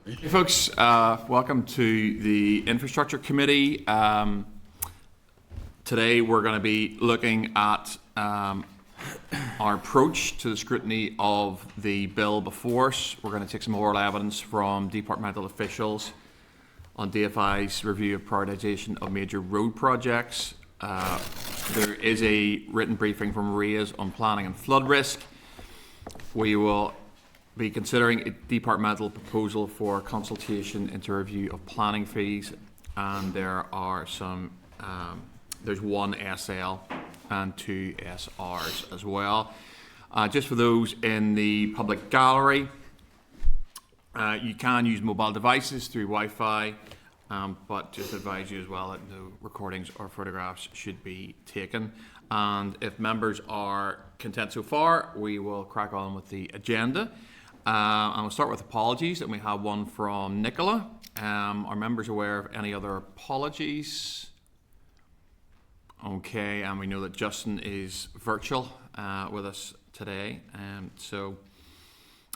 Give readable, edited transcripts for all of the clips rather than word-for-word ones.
Hey folks, welcome to the Infrastructure Committee. Today we're going to be looking at our approach to the scrutiny of the bill before us. We're going to take some oral evidence from departmental officials on DFI's review of prioritisation of major road projects. There is a written briefing from RIAs on planning and flood risk. We will be considering a departmental proposal for consultation into review of planning fees, and there are some, there's one SL and two SRs as well. Just for those in the public gallery, you can use mobile devices through Wi-Fi, but just advise you as well that no recordings or photographs should be taken. And if members are content so far, we will crack on with the agenda. And we'll start with apologies, and we have one from Nicola. Are members aware of any other apologies? Okay, and we know that Justin is virtual with us today.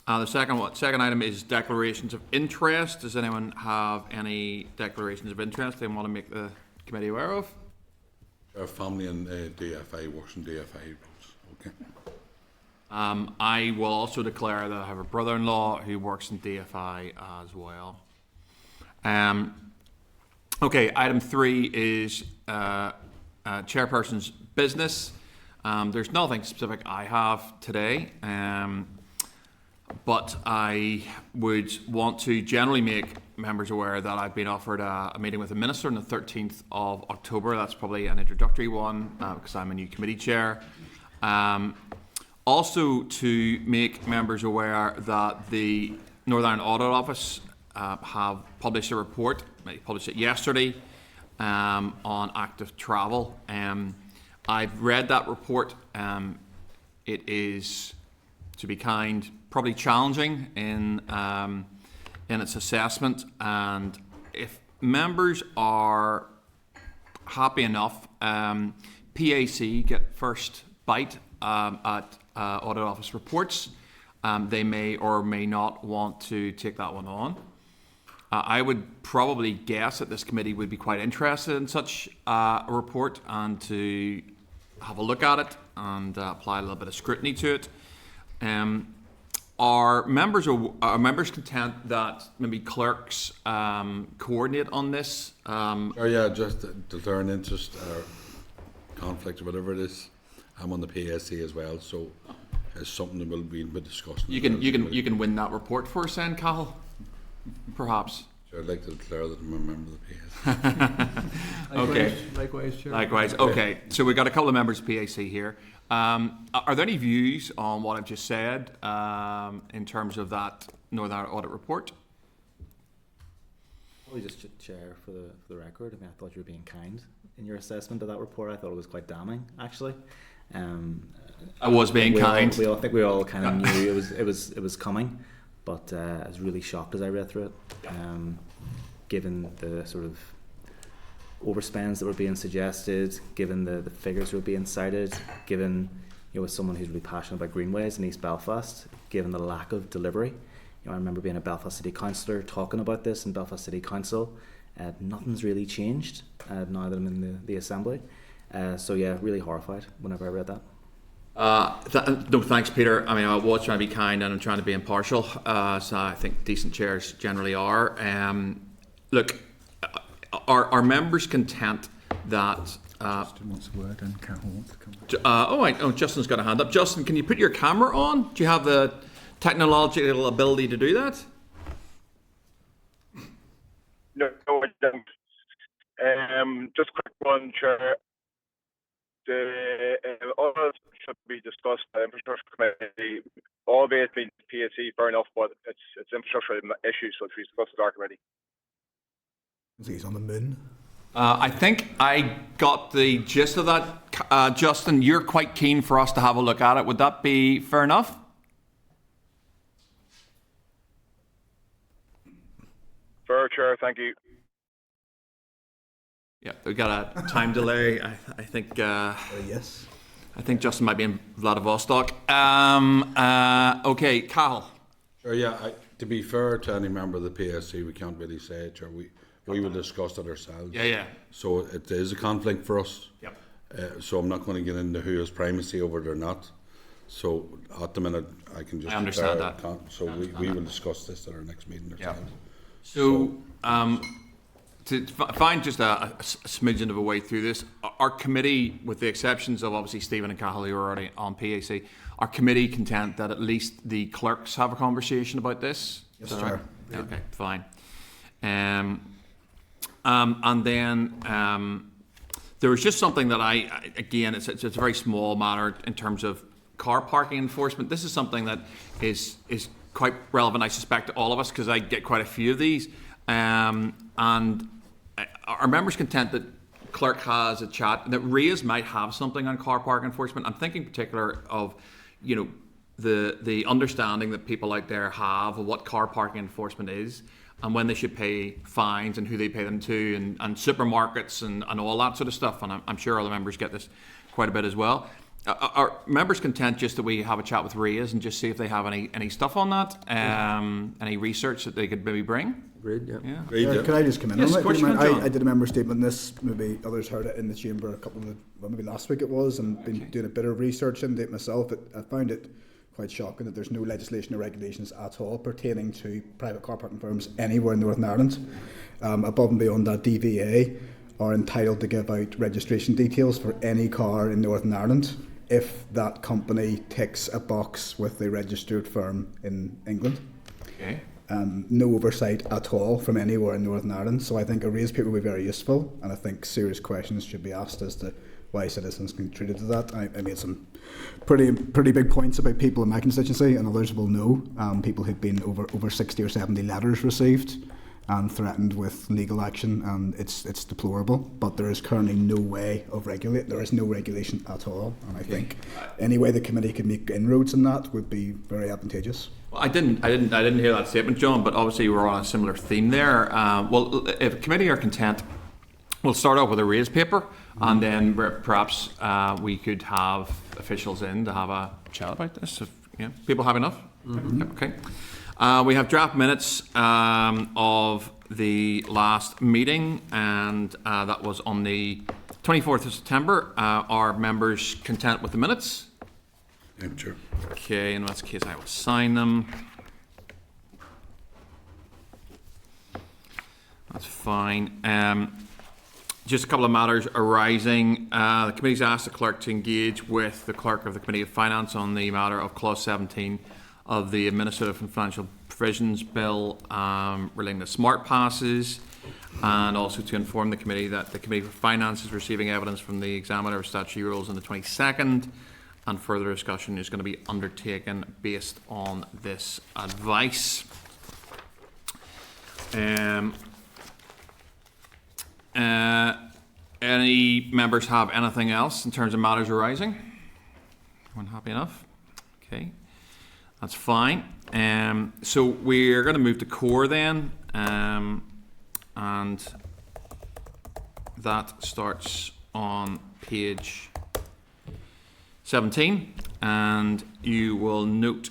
The second item is declarations of interest. Does anyone have any declarations of interest they want to make the committee aware of? Our family in DFI works in DFI roads. Okay. I will also declare that I have a brother-in-law who works in DFI as well. Okay, item 3 is chairperson's business. There's nothing specific I have today, but I would want to generally make members aware that I've been offered a meeting with the Minister on the 13th of October. That's probably an introductory one because I'm a new committee chair. Also, to make members aware that the Northern Ireland Audit Office have published a report. They published it yesterday on active travel. I've read that report. It is, to be kind, probably challenging in its assessment. And if members are happy enough, PAC get first bite at Audit Office reports. They may or may not want to take that one on. I would probably guess that this committee would be quite interested in such a report and to have a look at it and apply a little bit of scrutiny to it. Are members content that maybe clerks coordinate on this? Just declare an interest or conflict or whatever it is. I'm on the PSC as well, so it's something that will be discussed. You can win that report for us then, Cathal, perhaps. So I'd like to declare that I'm a member of the PSC. Okay. Likewise, Chair. Likewise. Okay. So we've got a couple of members of PAC here. Are there any views on what I've just said in terms of that Northern Ireland audit report? Probably just Chair for the record. I mean, I thought you were being kind in your assessment of that report. I thought it was quite damning, actually. I was being kind. I think we all kind of knew it was coming, but I was really shocked as I read through it, given the sort of overspends that were being suggested, given the figures that were being cited, given as someone who's really passionate about greenways in East Belfast, given the lack of delivery. I remember being a Belfast City Councillor talking about this in Belfast City Council. Nothing's really changed now that I'm in the Assembly. Really horrified whenever I read that. No, thanks, Peter. I mean, I was trying to be kind and I'm trying to be impartial, so I think decent chairs generally are. Look, are members content that... Justin wants a word and Carol wants to come. Justin's got a hand up. Justin, can you put your camera on? Do you have the technological ability to do that? No, I don't. Just a quick one, Chair. The others should be discussed by the Infrastructure Committee, albeit being PSC, fair enough, but it's infrastructure issues, so it should be discussed with our committee. He's on the moon. I think I got the gist of that. Justin, you're quite keen for us to have a look at it. Would that be fair enough? Fair, Chair, thank you. Yeah, we've got a time delay. I think. Yes. I think Justin might be in Vladivostok. Okay, Cathal. To be fair to any member of the PSC, we can't really say it, Chair. We will discuss it ourselves. Yeah. So it is a conflict for us. Yep. So I'm not going to get into who has primacy over it or not. So at the minute, I can just... I understand declare that. it can't. So we will discuss this at our next meeting Yeah. ourselves. So, to find just a smidgen of a way through this, our committee, with the exceptions of obviously Stephen and Cahill, who are already on PAC, our committee content that at least the clerks have a conversation about this? Yes, Chair. Okay, fine. And then there was just something that again, it's a very small matter in terms of car parking enforcement. This is something that is quite relevant, I suspect, to all of us, because I get quite a few of these. And our members content that clerk has a chat, that Reyes might have something on car park enforcement. I'm thinking in particular of, the understanding that people out there have of what car parking enforcement is, and when they should pay fines and who they pay them to, and supermarkets and all that sort of stuff. And I'm sure other members get this quite a bit as well. Are members content just that we have a chat with Reyes and just see if they have any stuff on that, any research that they could maybe bring? Agreed, yeah. Yeah. Can I just come in Yes, on of course it? you can, John. I did a member statement on this, maybe others heard it in the chamber maybe last week it was, and been doing a bit of research into it myself. I found it quite shocking that there's no legislation or regulations at all pertaining to private car parking firms anywhere in Northern Ireland. Above and beyond that, DVA are entitled to give out registration details for any car in Northern Ireland if that company ticks a box with a registered firm in England. Okay. No oversight at all from anywhere in Northern Ireland. So I think a raised paper would be very useful, and I think serious questions should be asked as to why citizens can be treated to that. I made some pretty big points about people in my constituency, and others will know, people who've been over 60 or 70 letters received and threatened with legal action, and it's deplorable. But there is currently no way of regulate. There is no regulation at all, and I think any way the committee could make inroads in that would be very advantageous. Well, I didn't hear that statement, John, but obviously we're on a similar theme there. Well, if the committee are content, we'll start off with a raised paper, and then perhaps we could have officials in to have a chat about this. If people have enough. Okay. We have draft minutes of the last meeting, and that was on the 24th of September. Are members content with the minutes? I'm sure. Okay, in that case I will sign them. That's fine. Just a couple of matters arising. The committee's asked the clerk to engage with the clerk of the Committee of Finance on the matter of clause 17 of the Administrative and Financial Provisions Bill relating to smart passes, and also to inform the committee that the Committee for Finance is receiving evidence from the examiner of statutory rules on the 22nd, and further discussion is going to be undertaken based on this advice. Any members have anything else in terms of matters arising? Everyone happy enough? Okay, that's fine. So we're going to move to core then, and that starts on page 17, and you will note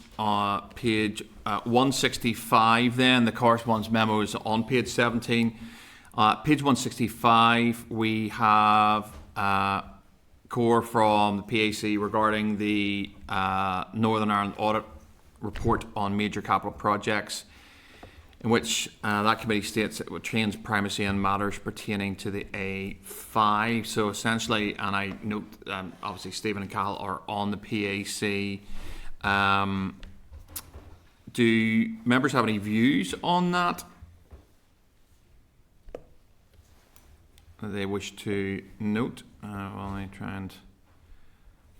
page 165 then, the correspondence memo is on page 17. Page 165, we have core from the PAC regarding the Northern Ireland audit report on major capital projects, in which that committee states it retains primacy in matters pertaining to the A5. So essentially, and I note obviously Stephen and Cahill are on the PAC. Do members have any views on that they wish to note while I try and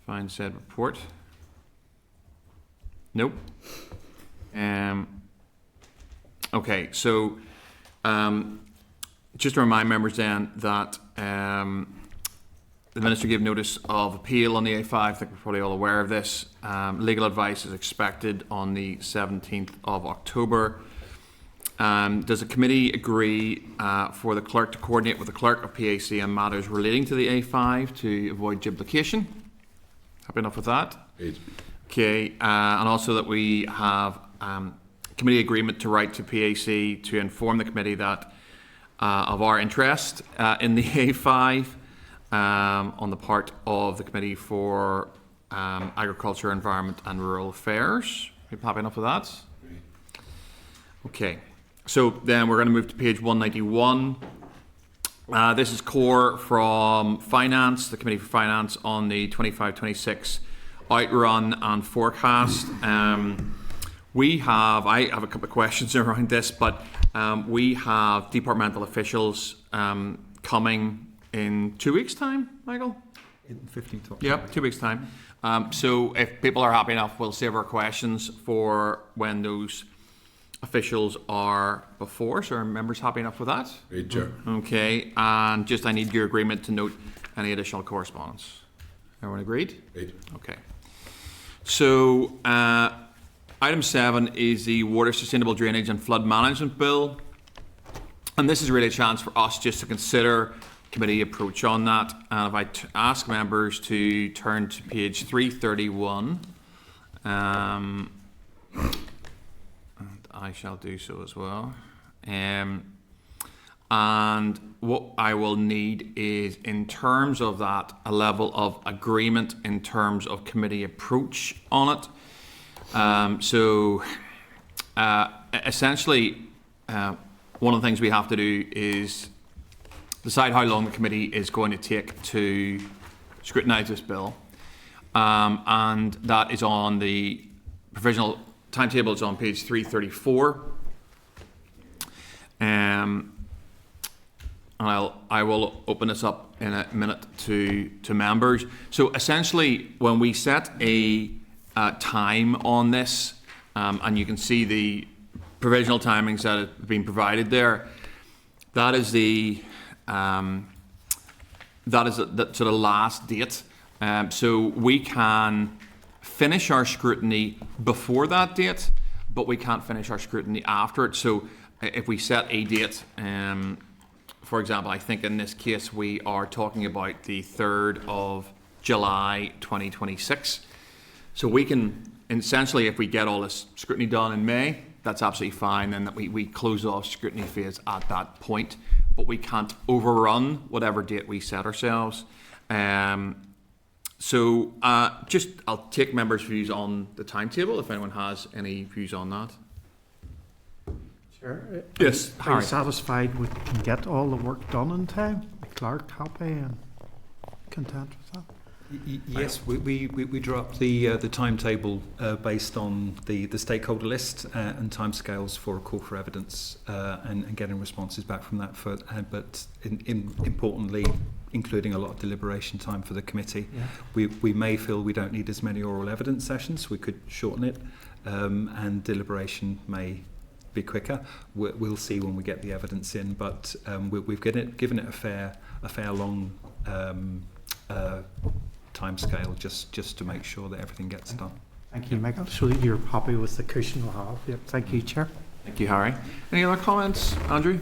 find said report? Nope. Okay, so just to remind members then that the Minister gave notice of appeal on the A5. I think we're probably all aware of this. Legal advice is expected on the 17th of October. Does the committee agree for the clerk to coordinate with the clerk of PAC on matters relating to the A5 to avoid duplication? Happy enough with that? Agreed. Okay, and also that we have committee agreement to write to PAC to inform the committee that of our interest in the A5 on the part of the Committee for Agriculture, Environment and Rural Affairs. People happy enough with that? Okay, so then we're going to move to page 191. This is core from Finance, the Committee for Finance, on the 25-26 outrun and forecast. I have a couple of questions around this, but we have departmental officials coming in 2 weeks' time, Michael? In 15th October. Yep, 2 weeks' time. So if people are happy enough, we'll save our questions for when those officials are before. So are members happy enough with that? Great, Chair. Okay, and just I need your agreement to note any additional correspondence. Everyone agreed? Great. Okay. So item 7 is the Water Sustainable Drainage and Flood Management Bill. And this is really a chance for us just to consider committee approach on that. And if I ask members to turn to page 331, and I shall do so as well. And what I will need is, in terms of that, a level of agreement in terms of committee approach on it. Essentially, one of the things we have to do is decide how long the committee is going to take to scrutinise this bill, and that is on the provisional timetable. Is on page 334. I will open this up in a minute to members. So essentially, when we set a time on this, and you can see the provisional timings that have been provided there, that is the sort of last date. So we can finish our scrutiny before that date, but we can't finish our scrutiny after it. So if we set a date, for example, I think in this case we are talking about the 3rd of July 2026. So we can, essentially, if we get all this scrutiny done in May, that's absolutely fine, and that we close off scrutiny phase at that point. But we can't overrun whatever date we set ourselves. I'll take members' views on the timetable if anyone has any views on that. Sure. Yes, Are Harry. you satisfied we can get all the work done in time? The clerk happy and content with that? Yes, we draw up the timetable based on the stakeholder list and timescales for a call for evidence and getting responses back from that. But importantly, including a lot of deliberation time for the committee. Yeah. We may feel we don't need as many oral evidence sessions. We could shorten it, and deliberation may be quicker. We'll see when we get the evidence in, but we've given it a fair long time scale just to make sure that everything gets done. Thank you, Michael. So you're happy with the cushion we'll have? Yep. Thank you, Chair. Thank you, Harry. Any other comments, Andrew?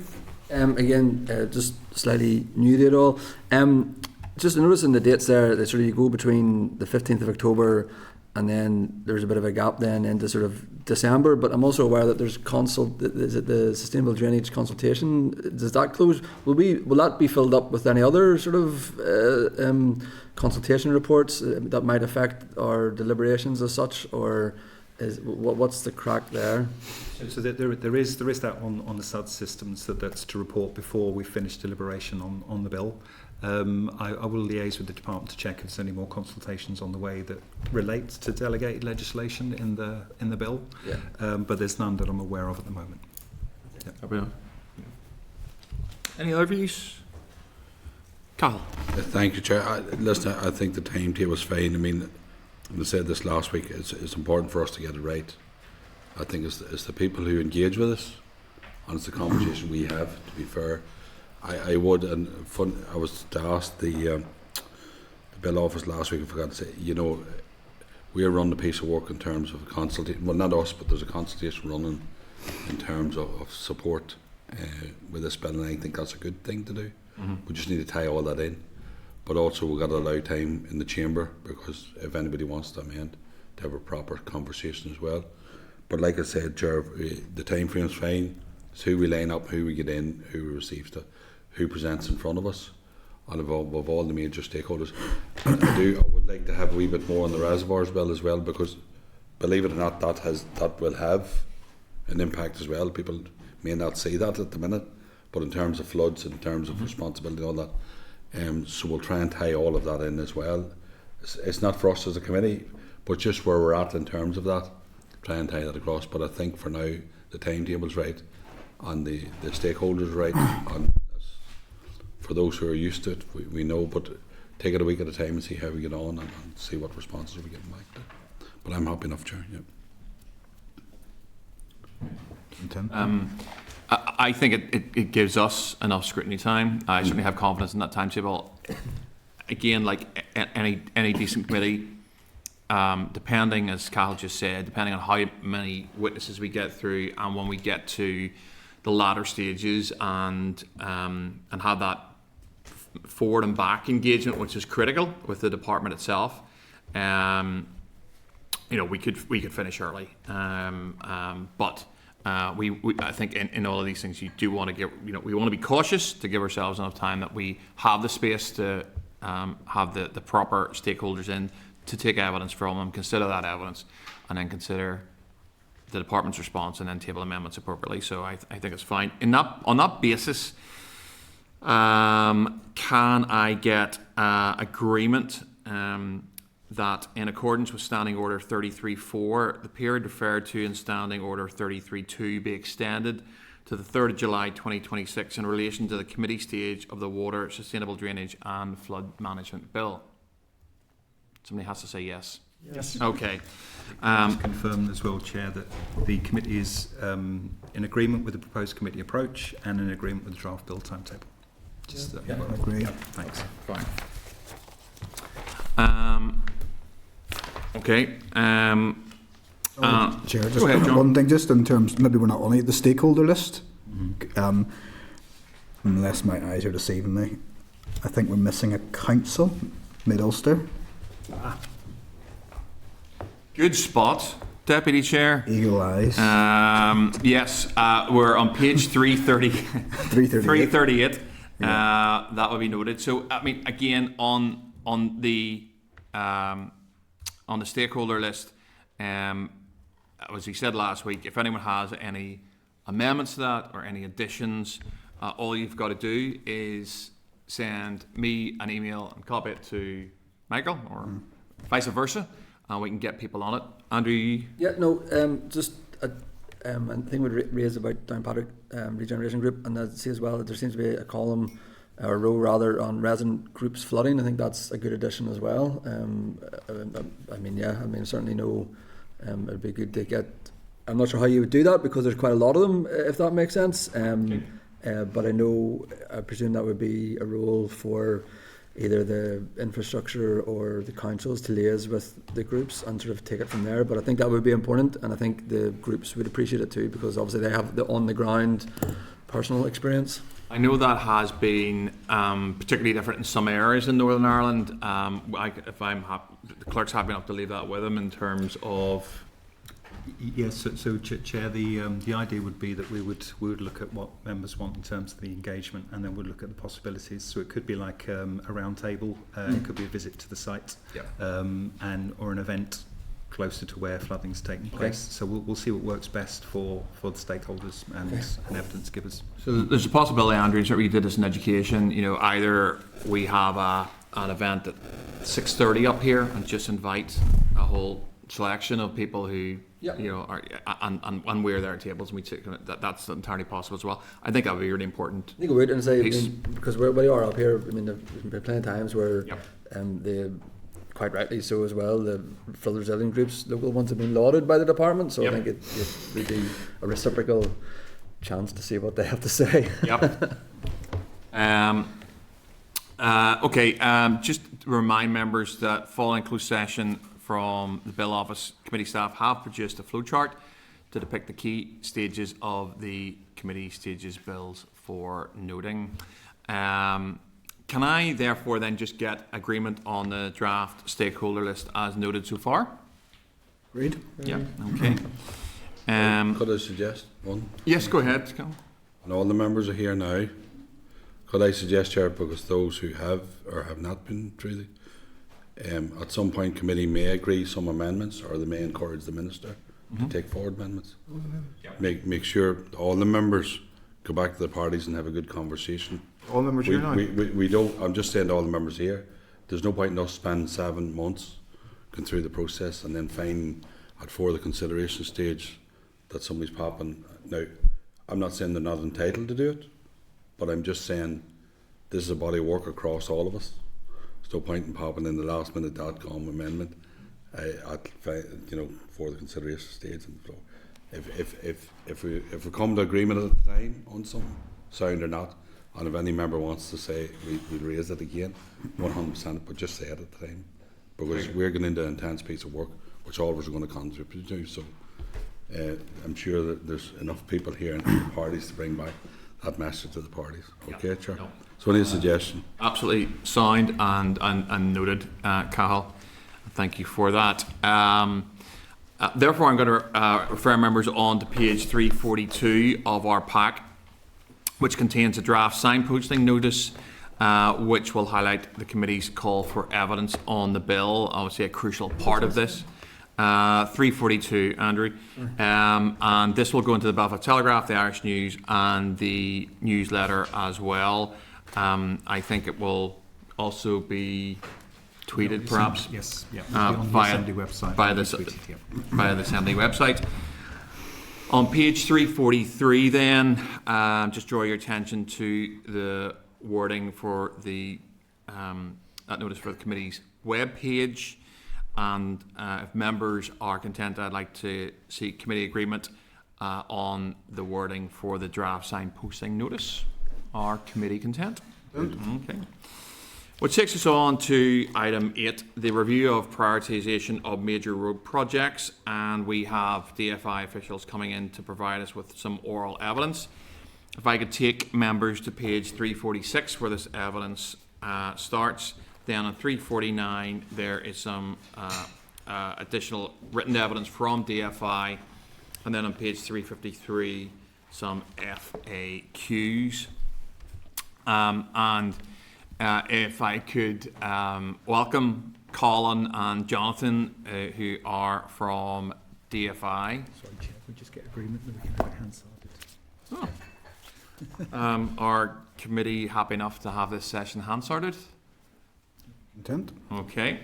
Just slightly new to it all. Just noticing the dates there, that sort of you go between the 15th of October and then there's a bit of a gap then into sort of December, but I'm also aware that there's is it the Sustainable Drainage consultation? Does that close? Will that be filled up with any other sort of consultation reports that might affect our deliberations as such, or what's the crack there? So there is that on the SUD systems that's to report before we finish deliberation on the bill. I will liaise with the department to check if there's any more consultations on the way that relates to delegated legislation in the bill. Yeah. But there's none that I'm aware of at the moment. Yeah. Any other views? Carl. Thank you, Chair. I think the timetable is fine. I mean, I said this last week, it's important for us to get it right. I think it's the people who engage with us, and it's the conversation we have, to be fair. I was to ask the bill office last week, I forgot to say, we are running a piece of work in terms of consultation. Well, not us, but there's a consultation running in terms of support with this bill, and I think that's a good thing to do. Mm-hmm. We just need to tie all that in. But also we've got to allow time in the chamber, because if anybody wants to amend, to have a proper conversation as well. But like I said, Chair, the time frame's fine. It's who we line up, who we get in, who receives the, who presents in front of us, and of all the major stakeholders. I would like to have a wee bit more on the reservoirs bill as well, because believe it or not, that will have an impact as well. People may not see that at the minute, but in terms of floods, in terms of responsibility and all that, so we'll try and tie all of that in as well. It's not for us as a committee, but just where we're at in terms of that, try and tie that across. But I think for now the timetable's right, and the stakeholders right, and for those who are used to it, we know, but take it a week at a time and see how we get on, and see what responses we get back. But I'm happy enough, Chair. I think it gives us enough scrutiny time. I certainly have confidence in that timetable. Again, like any decent committee, depending, as Cathal just said, depending on how many witnesses we get through, and when we get to the latter stages, and have that forward and back engagement, which is critical with the department itself. We could finish early, but I think in all of these things, you do want to get, we want to be cautious to give ourselves enough time that we have the space to have the proper stakeholders in to take evidence from them, consider that evidence, and then consider the department's response, and then table amendments appropriately. So I think it's fine. On that basis, can I get agreement that in accordance with Standing Order 33.4, the period referred to in Standing Order 33.2 be extended to the 3rd of July 2026 in relation to the committee stage of the Water, Sustainable Drainage and Flood Management Bill? Somebody has to say yes. Yes. Okay. Just confirm as well, Chair, that the committee is in agreement with the proposed committee approach and in agreement with the draft bill timetable. Just, I agree. Thanks. Fine. Okay. Chair, just go ahead, John. one thing, just in terms, maybe we're not on the stakeholder list. Unless my eyes are deceiving me, I think we're missing a council, Mid-Ulster. Good spot, Deputy Chair. Eagle eyes. Yes, we're on page 330. 338. That would be noted. So, I mean, again, on the stakeholder list, as we said last week, if anyone has any amendments to that or any additions, all you've got to do is send me an email and copy it to Michael, or vice versa, and we can get people on it. Andrew? Yeah, no, just a thing we raised about Downpatrick Regeneration Group, and I see as well that there seems to be a column, or a row rather, on resident groups flooding. I think that's a good addition as well. Certainly know it'd be good to get. I'm not sure how you would do that, because there's quite a lot of them, if that makes sense. But I presume that would be a role for either the infrastructure or the councils to liaise with the groups and sort of take it from there. But I think that would be important, and I think the groups would appreciate it too, because obviously they have the on-the-ground personal experience. I know that has been particularly different in some areas in Northern Ireland. The clerk's happy enough to leave that with him in terms of. Yes, so Chair, the idea would be that we would look at what members want in terms of the engagement, and then we'd look at the possibilities. So it could be like a round table, it could be a visit to the site, or an event closer to where flooding's taking place. So we'll see what works best for the stakeholders and evidence givers. So there's a possibility, Andrew, certainly you did this in education, either we have an event at 6:30 up here and just invite a whole selection of people who are and we're there at tables, and we take that's entirely possible as well. I think that would be really important. I think it would, and say because we are up here. I mean, there's been plenty of times where the quite rightly so as well, the flood resilient groups, local ones, have been lauded by the department. So I think it would be a reciprocal chance to see what they have to say. Just to remind members that following closed session from the Bill Office, committee staff have produced a flowchart to depict the key stages of the committee stages bills for noting. Can I therefore then just get agreement on the draft stakeholder list as noted so far? Agreed. Yeah, okay. Could I suggest one? Yes, go ahead, Cal. And all the members are here now. Could I suggest, Chair, because those who have or have not been through at some point committee may agree some amendments, or they may encourage the Minister to take forward amendments. Make sure all the members go back to the parties and have a good conversation. All members here now. We don't, I'm just saying to all the members here, there's no point in us spending 7 months going through the process and then finding for the consideration stage that somebody's popping. Now, I'm not saying they're not entitled to do it, but I'm just saying this is a body of work across all of us. There's no point in popping in the last minute .com amendment for the consideration stage. And so if we come to agreement at the time on something, sound or not, and if any member wants to say we'll raise it again, 100%, but just say it at the time, because we're going into an intense piece of work which all of us are going to contribute to. So I'm sure that there's enough people here and the parties to bring back that message to the parties. Okay, Chair? No. So any suggestion? Absolutely sound and noted, Cathal. Thank you for that. Therefore, I'm going to refer members on to page 342 of our pack, which contains a draft signposting notice, which will highlight the committee's call for evidence on the bill. Obviously, a crucial part of this. 342, Andrew. And this will go into the Belfast Telegraph, the Irish News, and the newsletter as well. I think it will also be tweeted, perhaps. Yes, yeah. Via the Assembly website. Via the Assembly website. On page 343, then, just draw your attention to the wording for the that notice for the committee's web page. And if members are content, I'd like to seek committee agreement on the wording for the draft signposting notice. Are committee content? Okay. Which takes us on to item 8, the review of prioritisation of major road projects. And we have DFI officials coming in to provide us with some oral evidence. If I could take members to page 346 where this evidence starts. Then on 349 there is some additional written evidence from DFI. And then on page 353 some FAQs. If I could welcome Colin and Jonathan, who are from DFI. Sorry, Chair, we just get agreement that we can have it hand-sorted. Our committee happy enough to have this session hand-sorted? Intent. Okay.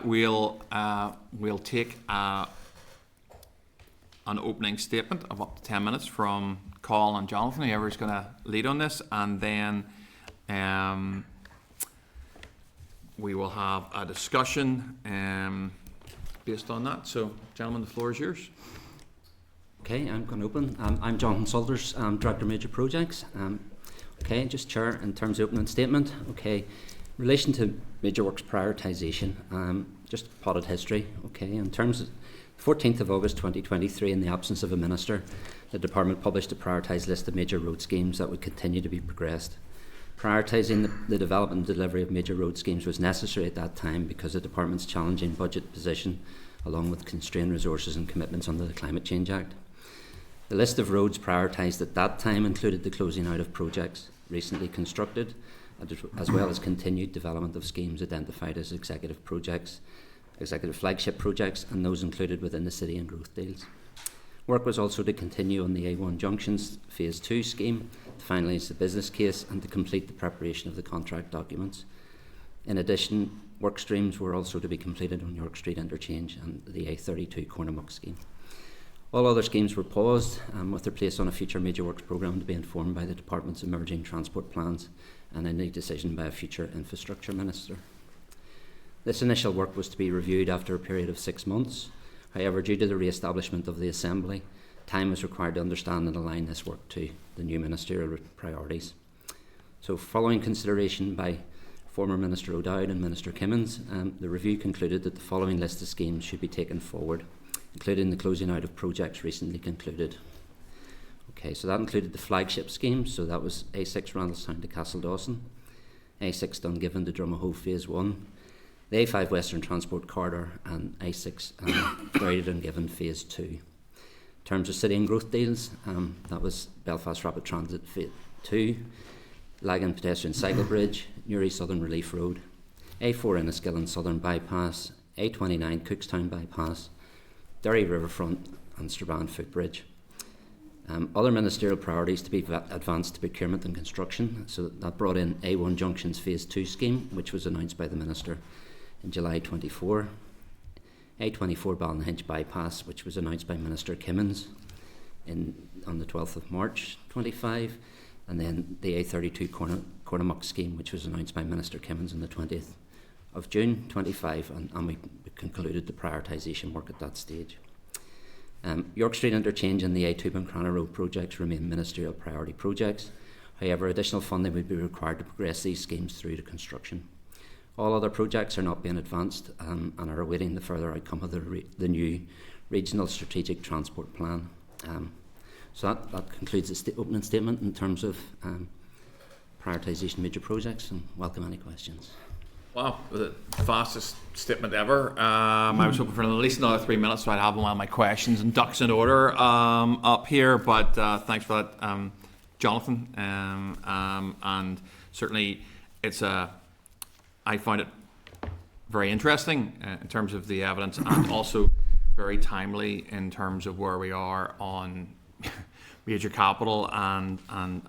We'll take an opening statement of up to 10 minutes from Colin and Jonathan, whoever's going to lead on this, and then we will have a discussion based on that. So, gentlemen, the floor is yours. Okay, I'm going to open. I'm Jonathan Salters, Director of Major Projects. Okay, just Chair, in terms of opening statement. Okay, in relation to major works prioritisation, just potted history. Okay, in terms of 14th of August 2023, in the absence of a minister, the department published a prioritised list of major road schemes that would continue to be progressed. Prioritising the development and delivery of major road schemes was necessary at that time because of the department's challenging budget position, along with constrained resources and commitments under the Climate Change Act. The list of roads prioritised at that time included the closing out of projects recently constructed, as well as continued development of schemes identified as executive flagship projects, and those included within the city and growth deals. Work was also to continue on the A1 Junctions Phase 2 scheme, to finalise the business case and to complete the preparation of the contract documents. In addition, work streams were also to be completed on York Street Interchange and the A32 Cornamuck scheme. All other schemes were paused, with their place on a future major works programme to be informed by the department's emerging transport plans and any decision by a future infrastructure minister. This initial work was to be reviewed after a period of 6 months. However, due to the re-establishment of the Assembly, time was required to understand and align this work to the new ministerial priorities. So, following consideration by former Minister O'Dowd and Minister Kimmins, the review concluded that the following list of schemes should be taken forward, including the closing out of projects recently concluded. Okay, so that included the flagship schemes, so that was A6 Randalstown to Castledawson, A6 Dungiven to Drumahoe Phase 1, the A5 Western Transport Corridor and I6 Graded and Given Phase 2. In terms of city and growth deals, that was Belfast Rapid Transit Phase 2, Lagan Pedestrian Cycle Bridge, Newry Southern Relief Road, A4 Enniskillen Southern Bypass, A29 Cookstown Bypass, Derry Riverfront and Strabane Footbridge. Other ministerial priorities to be advanced to procurement and construction, so that brought in A1 Junctions Phase 2 scheme, which was announced by the Minister in July 24, A24 Ballinhinch Bypass, which was announced by Minister Kimmins on the 12th of March 25, and then the A32 Cornamuck scheme, which was announced by Minister Kimmins on the 20th of June 25, and we concluded the prioritisation work at that stage. York Street Interchange and the A2 Buncrana Road projects remain ministerial priority projects. However, additional funding would be required to progress these schemes through to construction. All other projects are not being advanced and are awaiting the further outcome of the new Regional Strategic Transport Plan. So that concludes the opening statement in terms of prioritisation major projects, and welcome any questions. Wow, the fastest statement ever. I was hoping for at least another 3 minutes so I'd have all my questions and ducks in order up here, but thanks for that, Jonathan. And certainly I found it very interesting in terms of the evidence, and also very timely in terms of where we are on major capital and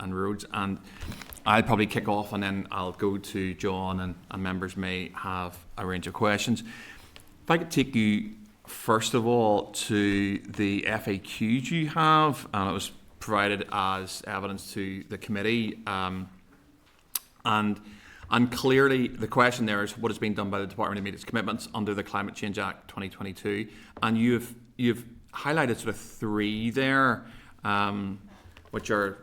roads. And I'll probably kick off and then I'll go to John, and members may have a range of questions. If I could take you first of all to the FAQs you have, and it was provided as evidence to the committee, and clearly the question there is what is being done by the Department to meet its commitments under the Climate Change Act 2022, and you've highlighted sort of three there, which are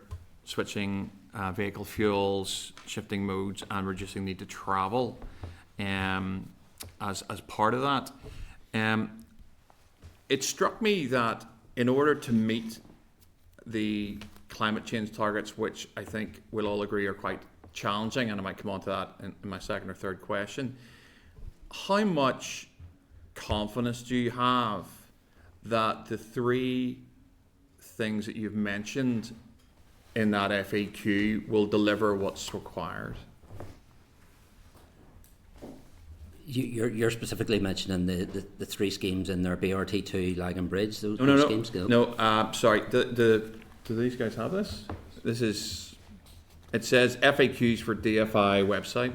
switching vehicle fuels, shifting modes, and reducing need to travel as part of that. It struck me that in order to meet the climate change targets, which I think we'll all agree are quite challenging, and I might come on to that in my second or third question, how much confidence do you have that the three things that you've mentioned in that FAQ will deliver what's required? You're specifically mentioning the three schemes in there, BRT2, Lagan Bridge, those No. schemes? No, sorry. Do these guys have this? It says FAQs for DFI website.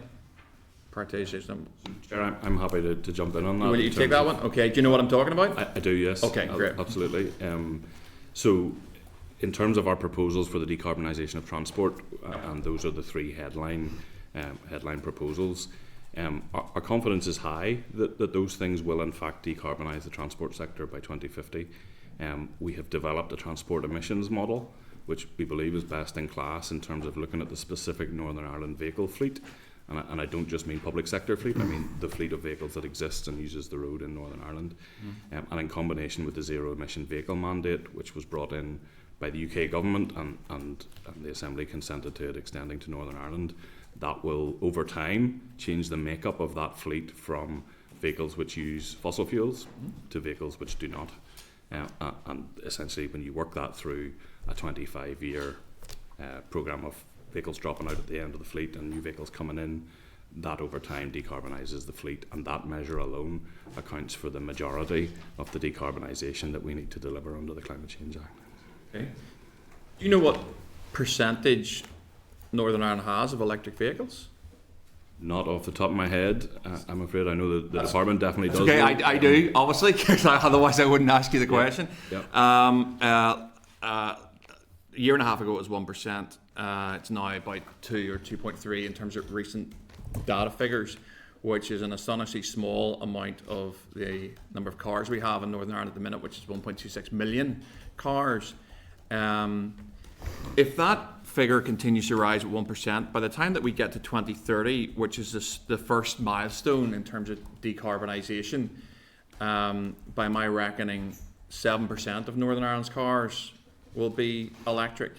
Prioritization. Chair, I'm happy to jump in on that. Will you take that one? Okay. Do you know what I'm talking about? I do, yes. Okay, great. Absolutely. So, in terms of our proposals for the decarbonisation of transport, and those are the three headline proposals, our confidence is high that those things will in fact decarbonise the transport sector by 2050. We have developed a transport emissions model, which we believe is best in class in terms of looking at the specific Northern Ireland vehicle fleet. And I don't just mean public sector fleet, I mean the fleet of vehicles that exists and uses the road in Northern Ireland. And in combination with the zero emission vehicle mandate, which was brought in by the UK government and the Assembly consented to it extending to Northern Ireland, that will over time change the makeup of that fleet from vehicles which use fossil fuels to vehicles which do not. And essentially when you work that through a 25-year programme of vehicles dropping out at the end of the fleet and new vehicles coming in, that over time decarbonises the fleet, and that measure alone accounts for the majority of the decarbonisation that we need to deliver under the Climate Change Act. Okay. Do you know what percentage Northern Ireland has of electric vehicles? Not off the top of my head. I'm afraid I know that the department definitely does. Okay, I do, obviously, because otherwise I wouldn't ask you the question. Yep. A year and a half ago it was 1%. It's now about 2 or 2.3 in terms of recent data figures, which is an astonishingly small amount of the number of cars we have in Northern Ireland at the minute, which is 1.26 million cars. If that figure continues to rise at 1%, by the time that we get to 2030, which is the first milestone in terms of decarbonisation, by my reckoning, 7% of Northern Ireland's cars will be electric.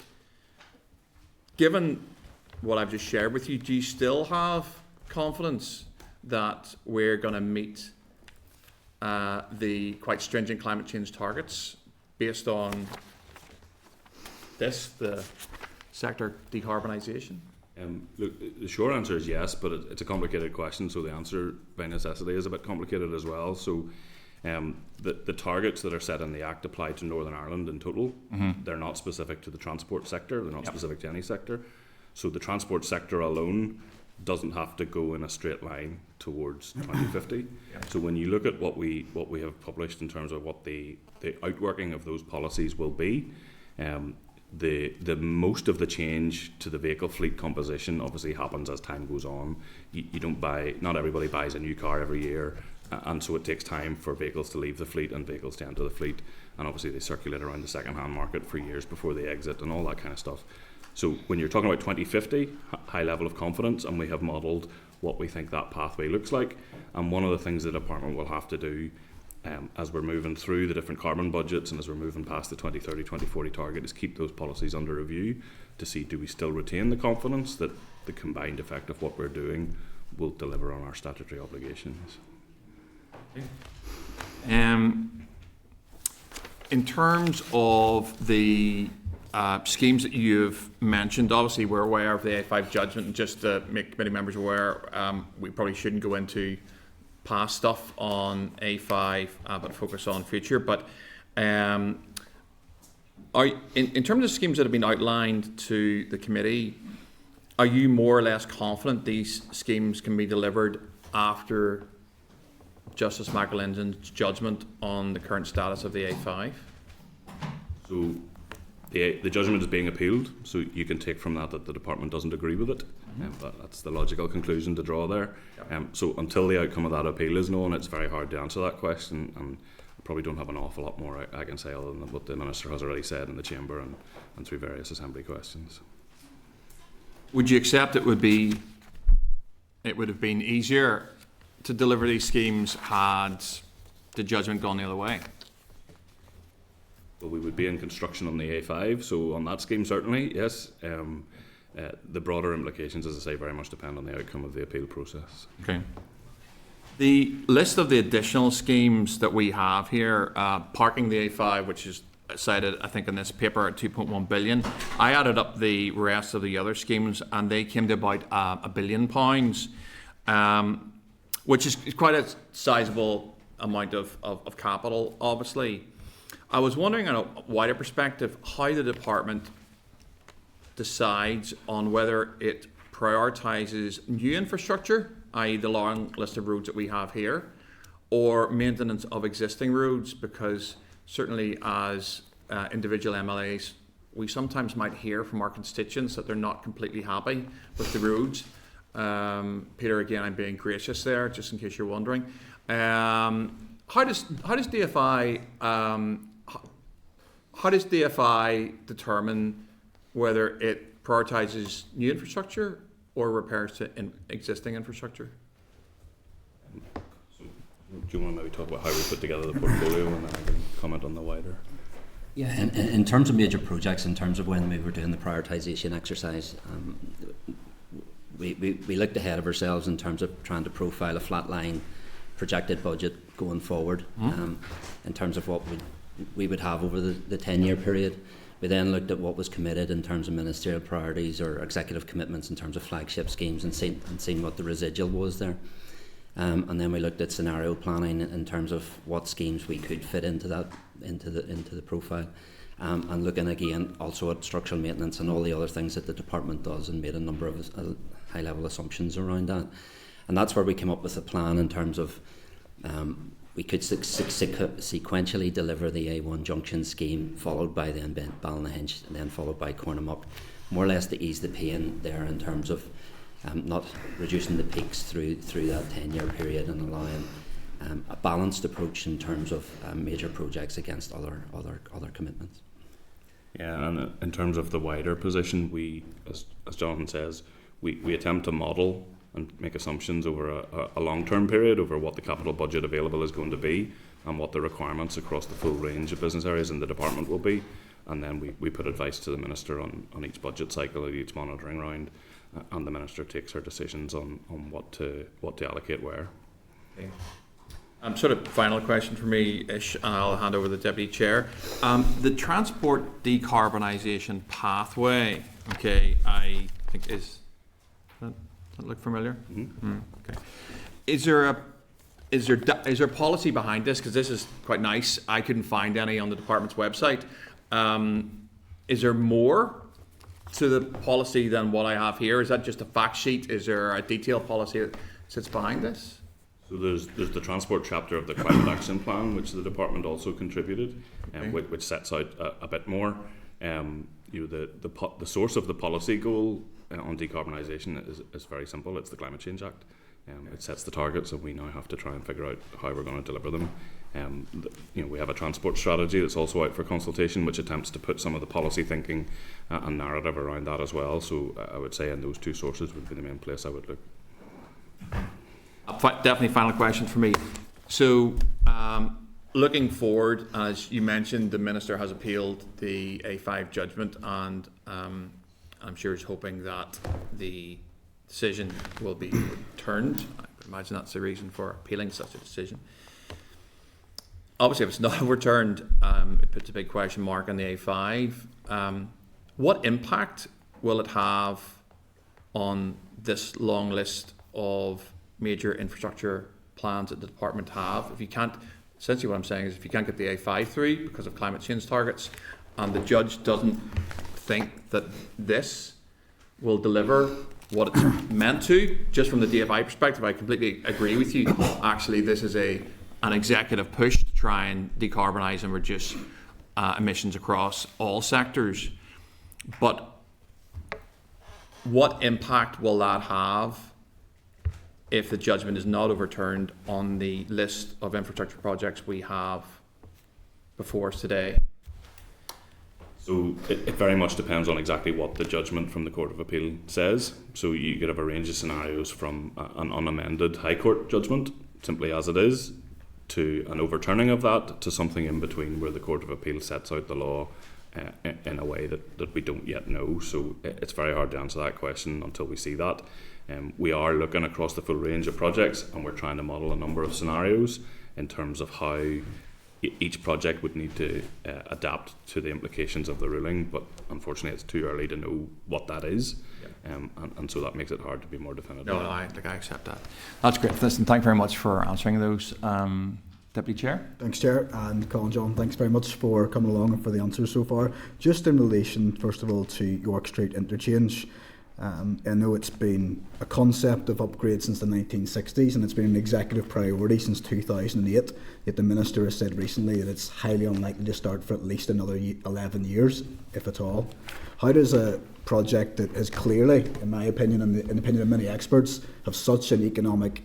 Given what I've just shared with you, do you still have confidence that we're going to meet the quite stringent climate change targets based on the sector decarbonisation? Look, the short answer is yes, but it's a complicated question, so the answer by necessity is a bit complicated as well. So the targets that are set in the Act apply to Northern Ireland in total. They're not specific to the transport sector, they're not specific to any sector. So the transport sector alone doesn't have to go in a straight line towards 2050. So when you look at what we have published in terms of what the outworking of those policies will be, the most of the change to the vehicle fleet composition obviously happens as time goes on. You don't buy, not everybody buys a new car every year, and so it takes time for vehicles to leave the fleet and vehicles to enter the fleet, and obviously they circulate around the second-hand market for years before they exit and all that kind of stuff. So when you're talking about 2050, high level of confidence, and we have modelled what we think that pathway looks like, and one of the things the department will have to do as we're moving through the different carbon budgets and as we're moving past the 2030, 2040 target is keep those policies under review to see, do we still retain the confidence that the combined effect of what we're doing will deliver on our statutory obligations. In terms of the schemes that you've mentioned, obviously we're aware of the A5 judgment, and just to make committee members aware, we probably shouldn't go into past stuff on A5, but focus on future. But in terms of schemes that have been outlined to the committee, are you more or less confident these schemes can be delivered after Justice Michael Lindsay's judgment on the current status of the A5? So the judgment is being appealed, so you can take from that the department doesn't agree with it. That's the logical conclusion to draw there. So until the outcome of that appeal is known, it's very hard to answer that question, and I probably don't have an awful lot more I can say other than what the Minister has already said in the Chamber and through various Assembly questions. Would you accept it would have been easier to deliver these schemes had the judgment gone the other way? Well, we would be in construction on the A5, so on that scheme certainly, yes. The broader implications, as I say, very much depend on the outcome of the appeal process. Okay. The list of the additional schemes that we have here, parking the A5, which is cited, I think, in this paper at 2.1 billion. I added up the rest of the other schemes, and they came to about £1 billion, which is quite a sizable amount of capital, obviously. I was wondering, on a wider perspective, how the department decides on whether it prioritises new infrastructure, i.e. the long list of roads that we have here, or maintenance of existing roads, because certainly as individual MLAs, we sometimes might hear from our constituents that they're not completely happy with the roads. Peter, again, I'm being gracious there, just in case you're wondering. How does DFI determine whether it prioritises new infrastructure or repairs to existing infrastructure? So, do you want to maybe talk about how we put together the portfolio, and then I can comment on the wider? Yeah, in terms of major projects, in terms of when we were doing the prioritisation exercise, we looked ahead of ourselves in terms of trying to profile a flat line projected budget going forward, in terms of what we would have over the 10-year period. We then looked at what was committed in terms of ministerial priorities or executive commitments in terms of flagship schemes, and seen what the residual was there. And then we looked at scenario planning in terms of what schemes we could fit into the profile, and looking again also at structural maintenance and all the other things that the department does, and made a number of high level assumptions around that. And that's where we came up with a plan in terms of we could sequentially deliver the A1 junction scheme, followed by then Ballynahinch, and then followed by Cornamuck, more or less to ease the pain there in terms of not reducing the peaks through that 10-year period, and allowing a balanced approach in terms of major projects against other commitments. Yeah, and in terms of the wider position, we, as Jonathan says, we attempt to model and make assumptions over a long-term period over what the capital budget available is going to be, and what the requirements across the full range of business areas in the department will be. And then we put advice to the Minister on each budget cycle, at each monitoring round, and the Minister takes her decisions on what to allocate where. Okay. Sort of final question for me, Ish, and I'll hand over to the Deputy Chair. The transport decarbonisation pathway, okay, I think does that look familiar? Mm-hmm. Okay. Is there policy behind this? Because this is quite nice. I couldn't find any on the department's website. Is there more to the policy than what I have here? Is that just a fact sheet? Is there a detailed policy that sits behind this? So there's the transport chapter of the Climate Action Plan, which the department also contributed, Okay. which sets out a bit more. The source of the policy goal on decarbonisation is very simple. It's the Climate Change Act. It sets the targets, and we now have to try and figure out how we're going to deliver them. We have a transport strategy that's also out for consultation, which attempts to put some of the policy thinking and narrative around that as well. So I would say in those two sources would be the main place I would look. Definitely final question for me. So looking forward, as you mentioned, the Minister has appealed the A5 judgment, and I'm sure he's hoping that the decision will be returned. I would imagine that's the reason for appealing such a decision. Obviously, if it's not overturned, it puts a big question mark on the A5. What impact will it have on this long list of major infrastructure plans that the department have? If you can't, essentially what I'm saying is if you can't get the A5 through because of climate change targets, and the judge doesn't think that this will deliver what it's meant to, just from the DFI perspective, I completely agree with you. Actually, this is an executive push to try and decarbonise and reduce emissions across all sectors. But what impact will that have if the judgment is not overturned on the list of infrastructure projects we have before us today? So it very much depends on exactly what the judgment from the Court of Appeal says. So you could have a range of scenarios from an unamended High Court judgment, simply as it is, to an overturning of that, to something in between where the Court of Appeal sets out the law in a way that we don't yet know. So it's very hard to answer that question until we see that. We are looking across the full range of projects, and we're trying to model a number of scenarios in terms of how each project would need to adapt to the implications of the ruling, but unfortunately it's too early to know what that is. And so that makes it hard to be more definitive. No, I accept that. That's great. Listen, thank you very much for answering those. Deputy Chair. Thanks, Chair, and Colin John, thanks very much for coming along and for the answers so far. Just in relation, first of all, to York Street interchange, I know it's been a concept of upgrade since the 1960s, and it's been an executive priority since 2008, yet the Minister has said recently that it's highly unlikely to start for at least another 11 years, if at all. How does a project that is clearly, in my opinion and in the opinion of many experts, have such an economic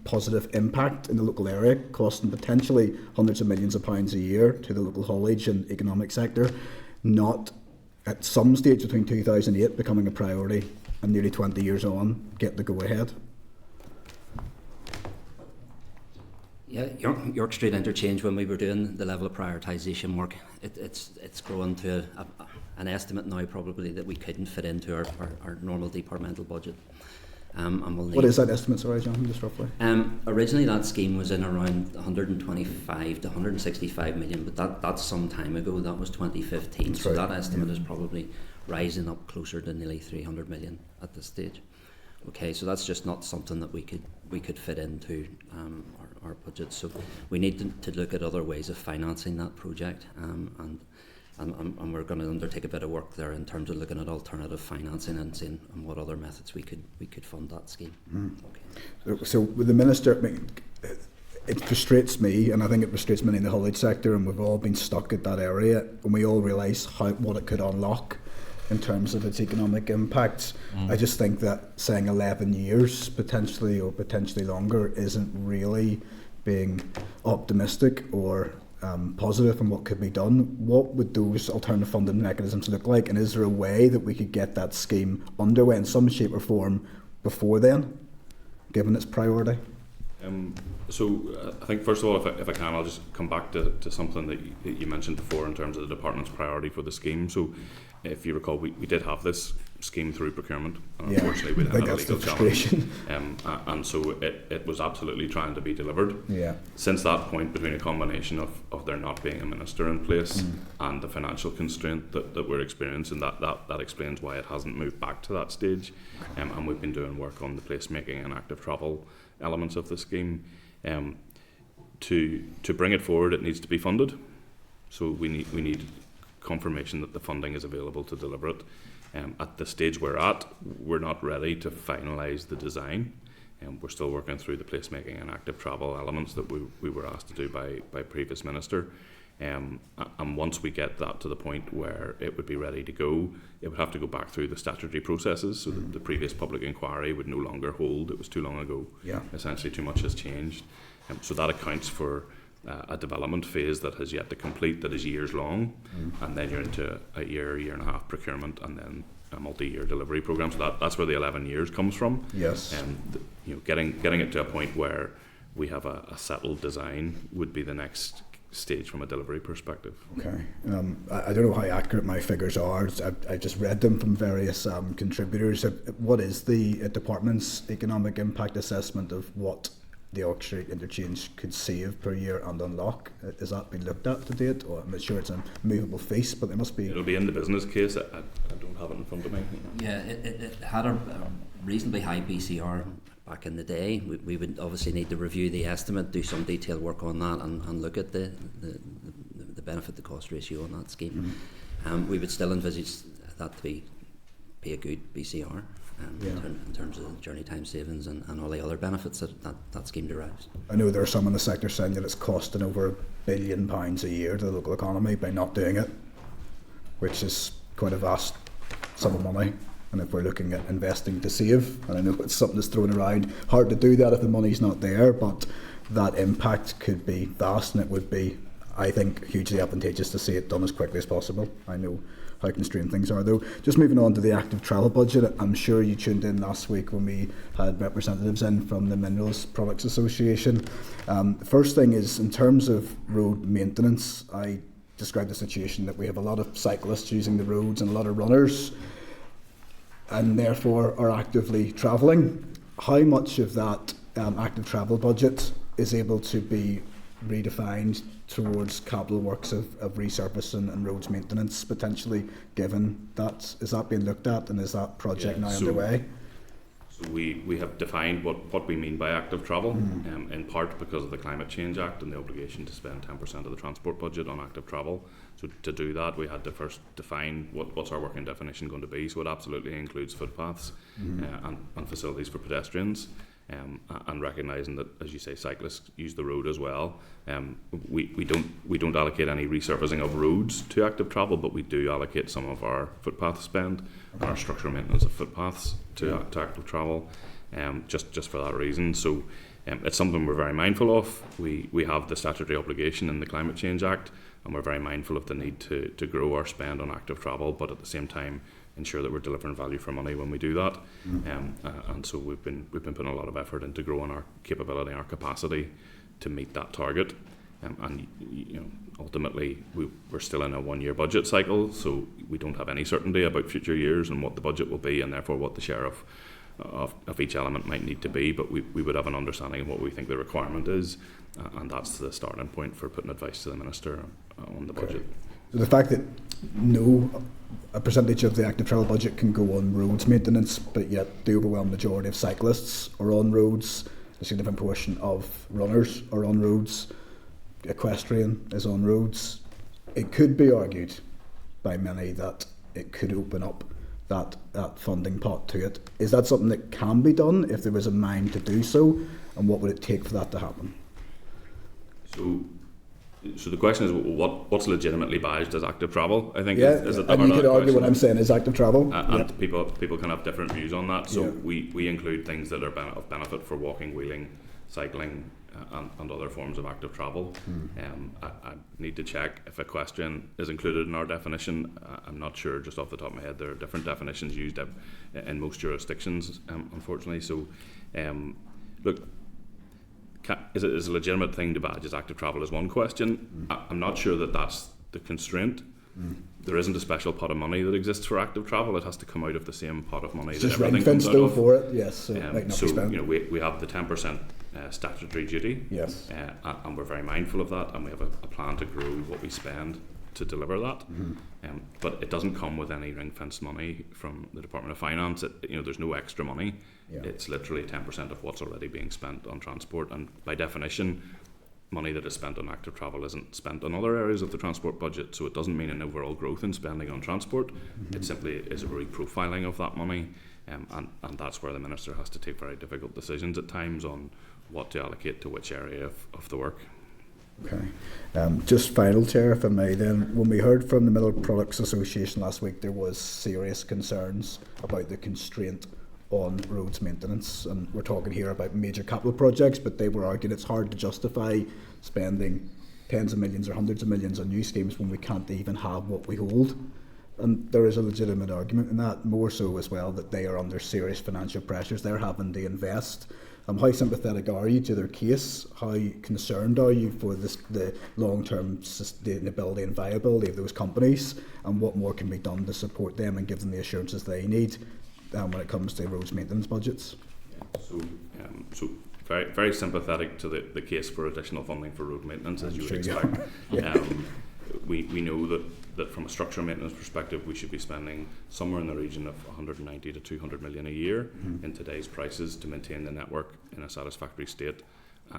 positive impact in the local area, costing potentially hundreds of millions of pounds a year to the local haulage and economic sector, not at some stage between 2008 becoming a priority and nearly 20 years on get the go-ahead? Yeah, York Street interchange, when we were doing the level of prioritisation work, it's grown to an estimate now probably that we couldn't fit into our normal departmental budget. And we'll what is that estimate, sorry, Jonathan, just roughly? Originally that scheme was in around 125 to 165 million, but that's some time ago. That was 2015. That's so right. That estimate is probably rising up closer to nearly 300 million at this stage. Okay, so that's just not something that we could fit into our budget. So we need to look at other ways of financing that project, and we're going to undertake a bit of work there in terms of looking at alternative financing and seeing what other methods we could fund that scheme. Okay. So with the Minister, I mean, it frustrates me, and I think it frustrates many in the haulage sector, and we've all been stuck at that area, and we all realise what it could unlock in terms of its economic impacts. I just think that saying 11 years potentially or potentially longer isn't really being optimistic or positive on what could be done. What would those alternative funding mechanisms look like, and is there a way that we could get that scheme underway in some shape or form before then, given its priority? So I think first of all, if I can, I'll just come back to something that you mentioned before in terms of the department's priority for the scheme. So if you recall, we did have this scheme through procurement. And Yeah, unfortunately, we I think had a that's the legal challenge. frustration. And so it was absolutely trying to be delivered. Yeah. Since that point, between a combination of there not being a minister in place and the financial constraint that we're experiencing, that explains why it hasn't moved back to that stage. And we've been doing work on the placemaking and active travel elements of the scheme. To bring it forward, it needs to be funded. So we need confirmation that the funding is available to deliver it. At the stage we're at, we're not ready to finalise the design. We're still working through the placemaking and active travel elements that we were asked to do by previous minister. And once we get that to the point where it would be ready to go, it would have to go back through the statutory processes, so that the previous public inquiry would no longer hold. It was too long ago. Yeah. Essentially, too much has changed. So that accounts for a development phase that has yet to complete, that is years long, and then you're into a year and a half procurement, and then a multi-year delivery program. So that's where the 11 years comes from. Yes. And getting it to a point where we have a settled design would be the next stage from a delivery perspective. Okay. I don't know how accurate my figures are. I just read them from various contributors. What is the department's economic impact assessment of what the Oak Street interchange could save per year and unlock? Has that been looked at to date? Or I'm sure it's a movable feast, but there must be. It'll be in the business case. I don't have it in front of me. Yeah, it had a reasonably high BCR back in the day. We would obviously need to review the estimate, do some detailed work on that, and look at the benefit to cost ratio on that scheme. We would still envisage that to be a good BCR. In terms of journey time savings and all the other benefits that scheme derives. I know there are some in the sector saying that it's costing over £1 billion a year to the local economy by not doing it, which is quite a vast sum of money. And if we're looking at investing to save, and I know it's something that's thrown around, hard to do that if the money's not there, but that impact could be vast, and it would be, I think, hugely advantageous to see it done as quickly as possible. I know how constrained things are, though. Just moving on to the active travel budget, I'm sure you tuned in last week when we had representatives in from the Minerals Products Association. The first thing is, in terms of road maintenance, I described the situation that we have a lot of cyclists using the roads and a lot of runners, and therefore are actively travelling. How much of that active travel budget is able to be redefined towards capital works of resurfacing and roads maintenance, potentially, given that? Is that being looked at, and is that project now underway? So we have defined what we mean by active travel, in part because of the Climate Change Act and the obligation to spend 10% of the transport budget on active travel. So to do that, we had to first define what's our working definition going to be. So it absolutely includes footpaths and facilities for pedestrians. And recognising that, as you say, cyclists use the road as well. We don't allocate any resurfacing of roads to active travel, but we do allocate some of our footpath spend and our structural maintenance of footpaths to active travel, just for that reason. So it's something we're very mindful of. We have the statutory obligation in the Climate Change Act, and we're very mindful of the need to grow our spend on active travel, but at the same time ensure that we're delivering value for money when we do that. And so we've been putting a lot of effort into growing our capability, our capacity to meet that target. And ultimately we're still in a 1-year budget cycle, so we don't have any certainty about future years and what the budget will be, and therefore what the share of each element might need to be. But we would have an understanding of what we think the requirement is, and that's the starting point for putting advice to the minister on the budget. So the fact that a percentage of the active travel budget can go on roads maintenance, but yet the overwhelming majority of cyclists are on roads, a significant portion of runners are on roads, equestrian is on roads, it could be argued by many that it could open up that funding pot to it. Is that something that can be done if there was a mind to do so, and what would it take for that to happen? So the question is, what's legitimately badged as active travel? I think is it and you could argue what I'm saying is active travel. And people can have different views on that. So we include things that are of benefit for walking, wheeling, cycling, and other forms of active travel. I need to check if equestrian is included in our definition. I'm not sure, just off the top of my head. There are different definitions used in most jurisdictions, unfortunately. So, look. Is it a legitimate thing to badge as active travel is one question. I'm not sure that that's the constraint. there isn't a special pot of money that exists for active travel. It has to come out of the same pot of money It's that just everything ring-fenced comes out though of. for it, yes, so it might not So be spent. we have the 10% statutory duty, Yes. and we're very mindful of that, and we have a plan to grow what we spend to deliver that. Mm-hmm. But it doesn't come with any ring-fenced money from the Department of Finance. There's no extra money. Yeah. It's literally 10% of what's already being spent on transport, and by definition, money that is spent on active travel isn't spent on other areas of the transport budget, so it doesn't mean an overall growth in spending on transport. It simply is a reprofiling of that money, and that's where the Minister has to take very difficult decisions at times on what to allocate to which area of the work. Okay. Just final, Chair, if I may then. When we heard from the Milk Products Association last week, there was serious concerns about the constraint on roads maintenance, and we're talking here about major capital projects, but they were arguing it's hard to justify spending tens of millions or hundreds of millions on new schemes when we can't even have what we hold. And there is a legitimate argument in that, more so as well that they are under serious financial pressures. They're having to invest. How sympathetic are you to their case? How concerned are you for the long-term sustainability and viability of those companies? And what more can be done to support them and give them the assurances they need when it comes to roads maintenance budgets? So very, very sympathetic to the case for additional funding for road maintenance, as you would expect. We know that from a structural maintenance perspective, we should be spending somewhere in the region of 190 to 200 million a year in today's prices to maintain the network in a satisfactory state.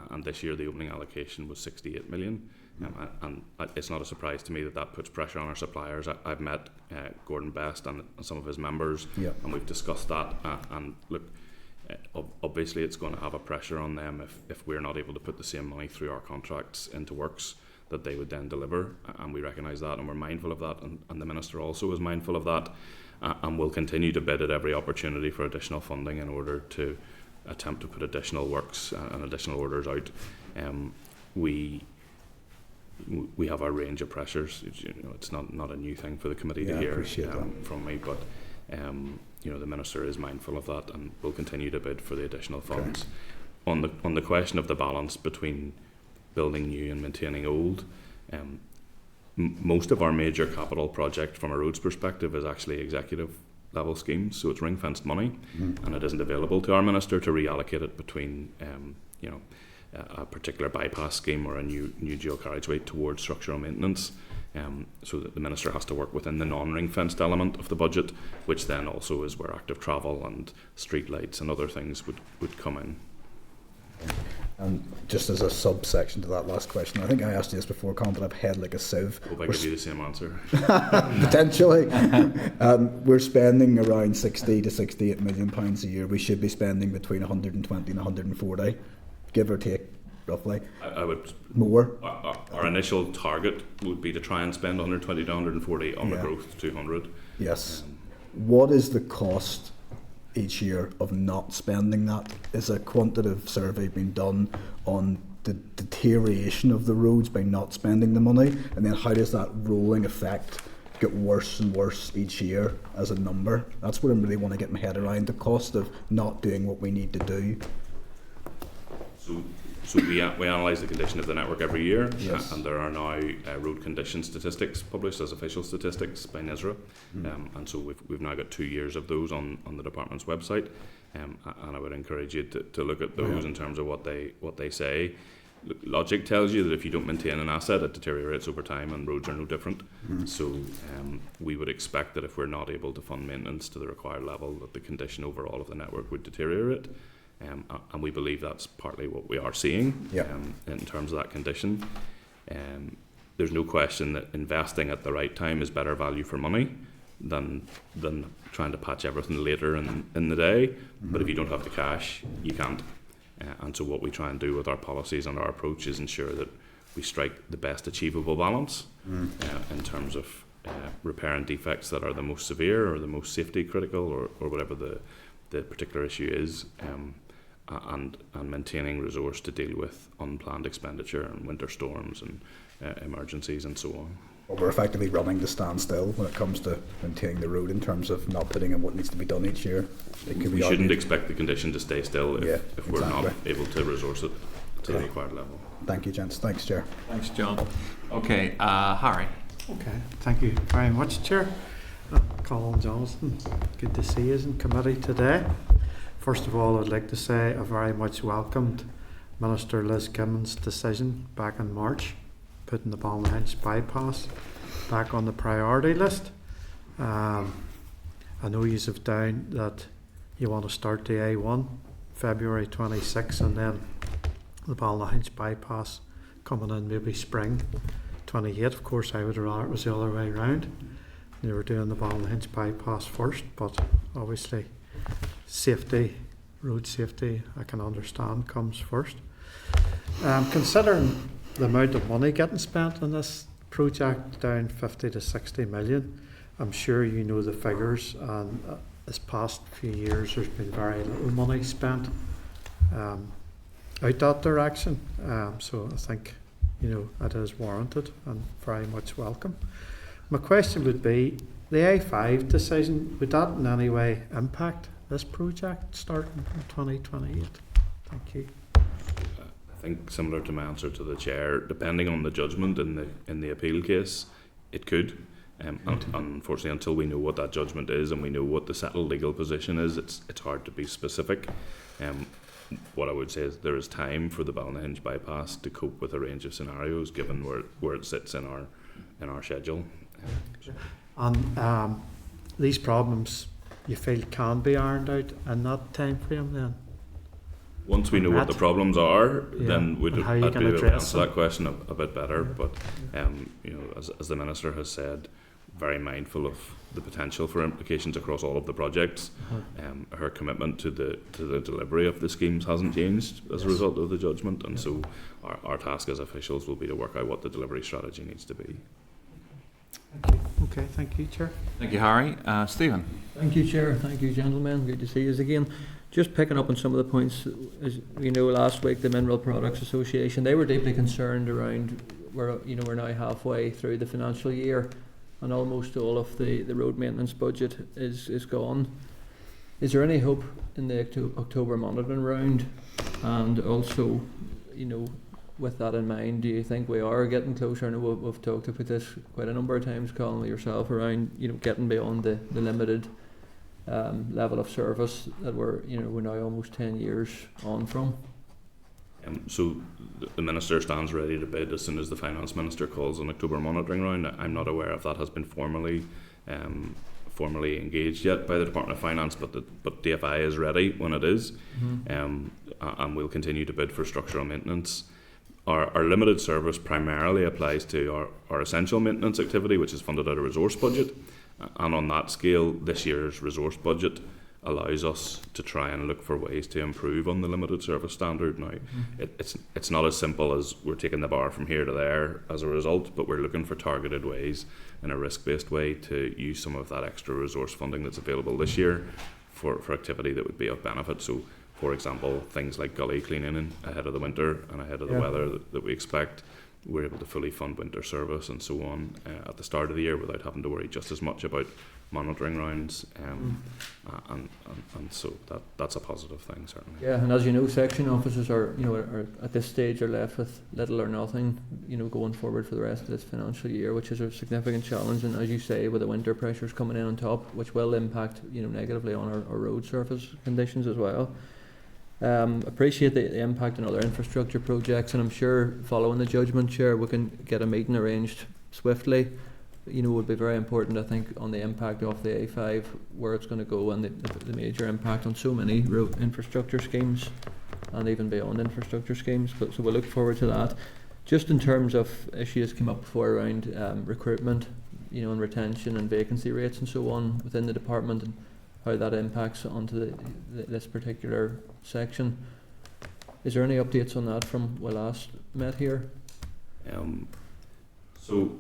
And this year the opening allocation was 68 million. And it's not a surprise to me that puts pressure on our suppliers. I've met Gordon Best and some of his members, and we've discussed that. And look, obviously it's going to have a pressure on them if we're not able to put the same money through our contracts into works that they would then deliver, and we recognise that, and we're mindful of that, and the Minister also is mindful of that, and will continue to bid at every opportunity for additional funding in order to attempt to put additional works and additional orders out. We have our range of pressures. It's not a new thing for the committee to hear from me, but the Minister is mindful of that and will continue to bid for the additional funds. On the question of the balance between building new and maintaining old, most of our major capital project from a roads perspective is actually executive level schemes, so it's ring fenced money, and it isn't available to our Minister to reallocate it between a particular bypass scheme or a new dual carriageway towards structural maintenance, so that the Minister has to work within the non-ring fenced element of the budget, which then also is where active travel and street lights and other things would come in. And just as a subsection to that last question, I think I asked you this before, Colin, but I've head like a sieve. Hope I give you the same answer. Potentially. We're spending around 60 to 68 million pounds a year. We should be spending between 120 and 140, give or take, roughly. I would more. Our initial target would be to try and spend 120 to 140 on the growth to 200. Yes. What is the cost each year of not spending that? Is a quantitative survey being done on the deterioration of the roads by not spending the money, and then how does that rolling effect get worse and worse each year as a number? That's what I really want to get my head around, the cost of not doing what we need to do. So we analyse the condition of the network every year, and there are now road condition statistics published as official statistics by NISRA, and so we've now got 2 years of those on the department's website, and I would encourage you to look at those in terms of what they say. Logic tells you that if you don't maintain an asset, it deteriorates over time, and roads are no different. So we would expect that if we're not able to fund maintenance to the required level, that the condition overall of the network would deteriorate. And we believe that's partly what we are seeing in terms of that condition. There's no question that investing at the right time is better value for money than trying to patch everything later in the day. But if you don't have the cash, you can't. And so what we try and do with our policies and our approach is ensure that we strike the best achievable balance in terms of repairing defects that are the most severe or the most safety critical or whatever the particular issue is. And maintaining resource to deal with unplanned expenditure and winter storms and emergencies and so on. Well, we're effectively running to stand still when it comes to maintaining the road in terms of not putting in what needs to be done each year. We shouldn't expect the condition to stay still if we're not able to resource it to the required level. Thank you, gents. Thanks, Chair. Thanks, John. Okay, Harry. Okay, thank you very much, Chair. Colin Johnson, good to see you in committee today. First of all, I'd like to say I very much welcomed Minister Liz Kimmon's decision back in March, putting the Ballynahinch bypass back on the priority list. I know you have down that you want to start the A1 February 26 and then the Ballynahinch bypass coming in maybe spring 28. Of course, I would have rather it was the other way around. They were doing the Ballynahinch bypass first, but obviously safety, road safety, I can understand comes first. Considering the amount of money getting spent on this project, down 50 to 60 million, I'm sure you know the figures, and this past few years there's been very little money spent out that direction. So I think, you know, it is warranted and very much welcome. My question would be, the A5 decision, would that in any way impact this project starting in 2028? Thank you. I think similar to my answer to the chair, depending on the judgment in the appeal case, it could. Unfortunately, until we know what that judgment is and we know what the settled legal position is, it's hard to be specific. What I would say is there is time for the Ballynahinch bypass to cope with a range of scenarios, given where it sits in our schedule. And these problems you feel can be ironed out in that time frame then? Once we know what the problems are, then I'd be able to answer that question a bit better. But you know, as the Minister has said, very mindful of the potential for implications across all of the projects. Her commitment to the delivery of the schemes hasn't changed as a result of the judgment, and so our task as officials will be to work out what the delivery strategy needs to be. Okay, thank you, Chair. Thank you, Harry. Stephen. Thank you, Chair. Thank you, gentlemen. Good to see you again. Just picking up on some of the points, as you know, last week the Mineral Products Association, they were deeply concerned around we're now halfway through the financial year and almost all of the road maintenance budget is gone. Is there any hope in the October monitoring round? And also, you know, with that in mind, do you think we are getting closer? I know we've talked about this quite a number of times, Colin, yourself, around, you know, getting beyond the limited level of service that we're now almost 10 years on from. So the Minister stands ready to bid as soon as the Finance Minister calls an October monitoring round. I'm not aware if that has been formally engaged yet by the Department of Finance, but DFI is ready when it is. And we'll continue to bid for structural maintenance. Our limited service primarily applies to our essential maintenance activity, which is funded out of resource budget. And on that scale, this year's resource budget allows us to try and look for ways to improve on the limited service standard. Now, it's not as simple as we're taking the bar from here to there as a result, but we're looking for targeted ways in a risk-based way to use some of that extra resource funding that's available this year for activity that would be of benefit. So, for example, things like gully cleaning ahead of the winter and ahead of the weather that we expect, we're able to fully fund winter service and so on at the start of the year without having to worry just as much about monitoring rounds, and so that's a positive thing, certainly. Yeah, and as you know, section officers are at this stage are left with little or nothing, going forward for the rest of this financial year, which is a significant challenge. And as you say, with the winter pressures coming in on top, which will impact negatively on our road surface conditions as well. Appreciate the impact on other infrastructure projects, and I'm sure following the judgment, Chair, we can get a meeting arranged swiftly. Would be very important, I think, on the impact of the A5, where it's going to go, and the major impact on so many road infrastructure schemes and even beyond infrastructure schemes. So we'll look forward to that. Just in terms of issues came up before around recruitment, and retention and vacancy rates and so on within the department, and how that impacts onto this particular section. Is there any updates on that from when last met here? So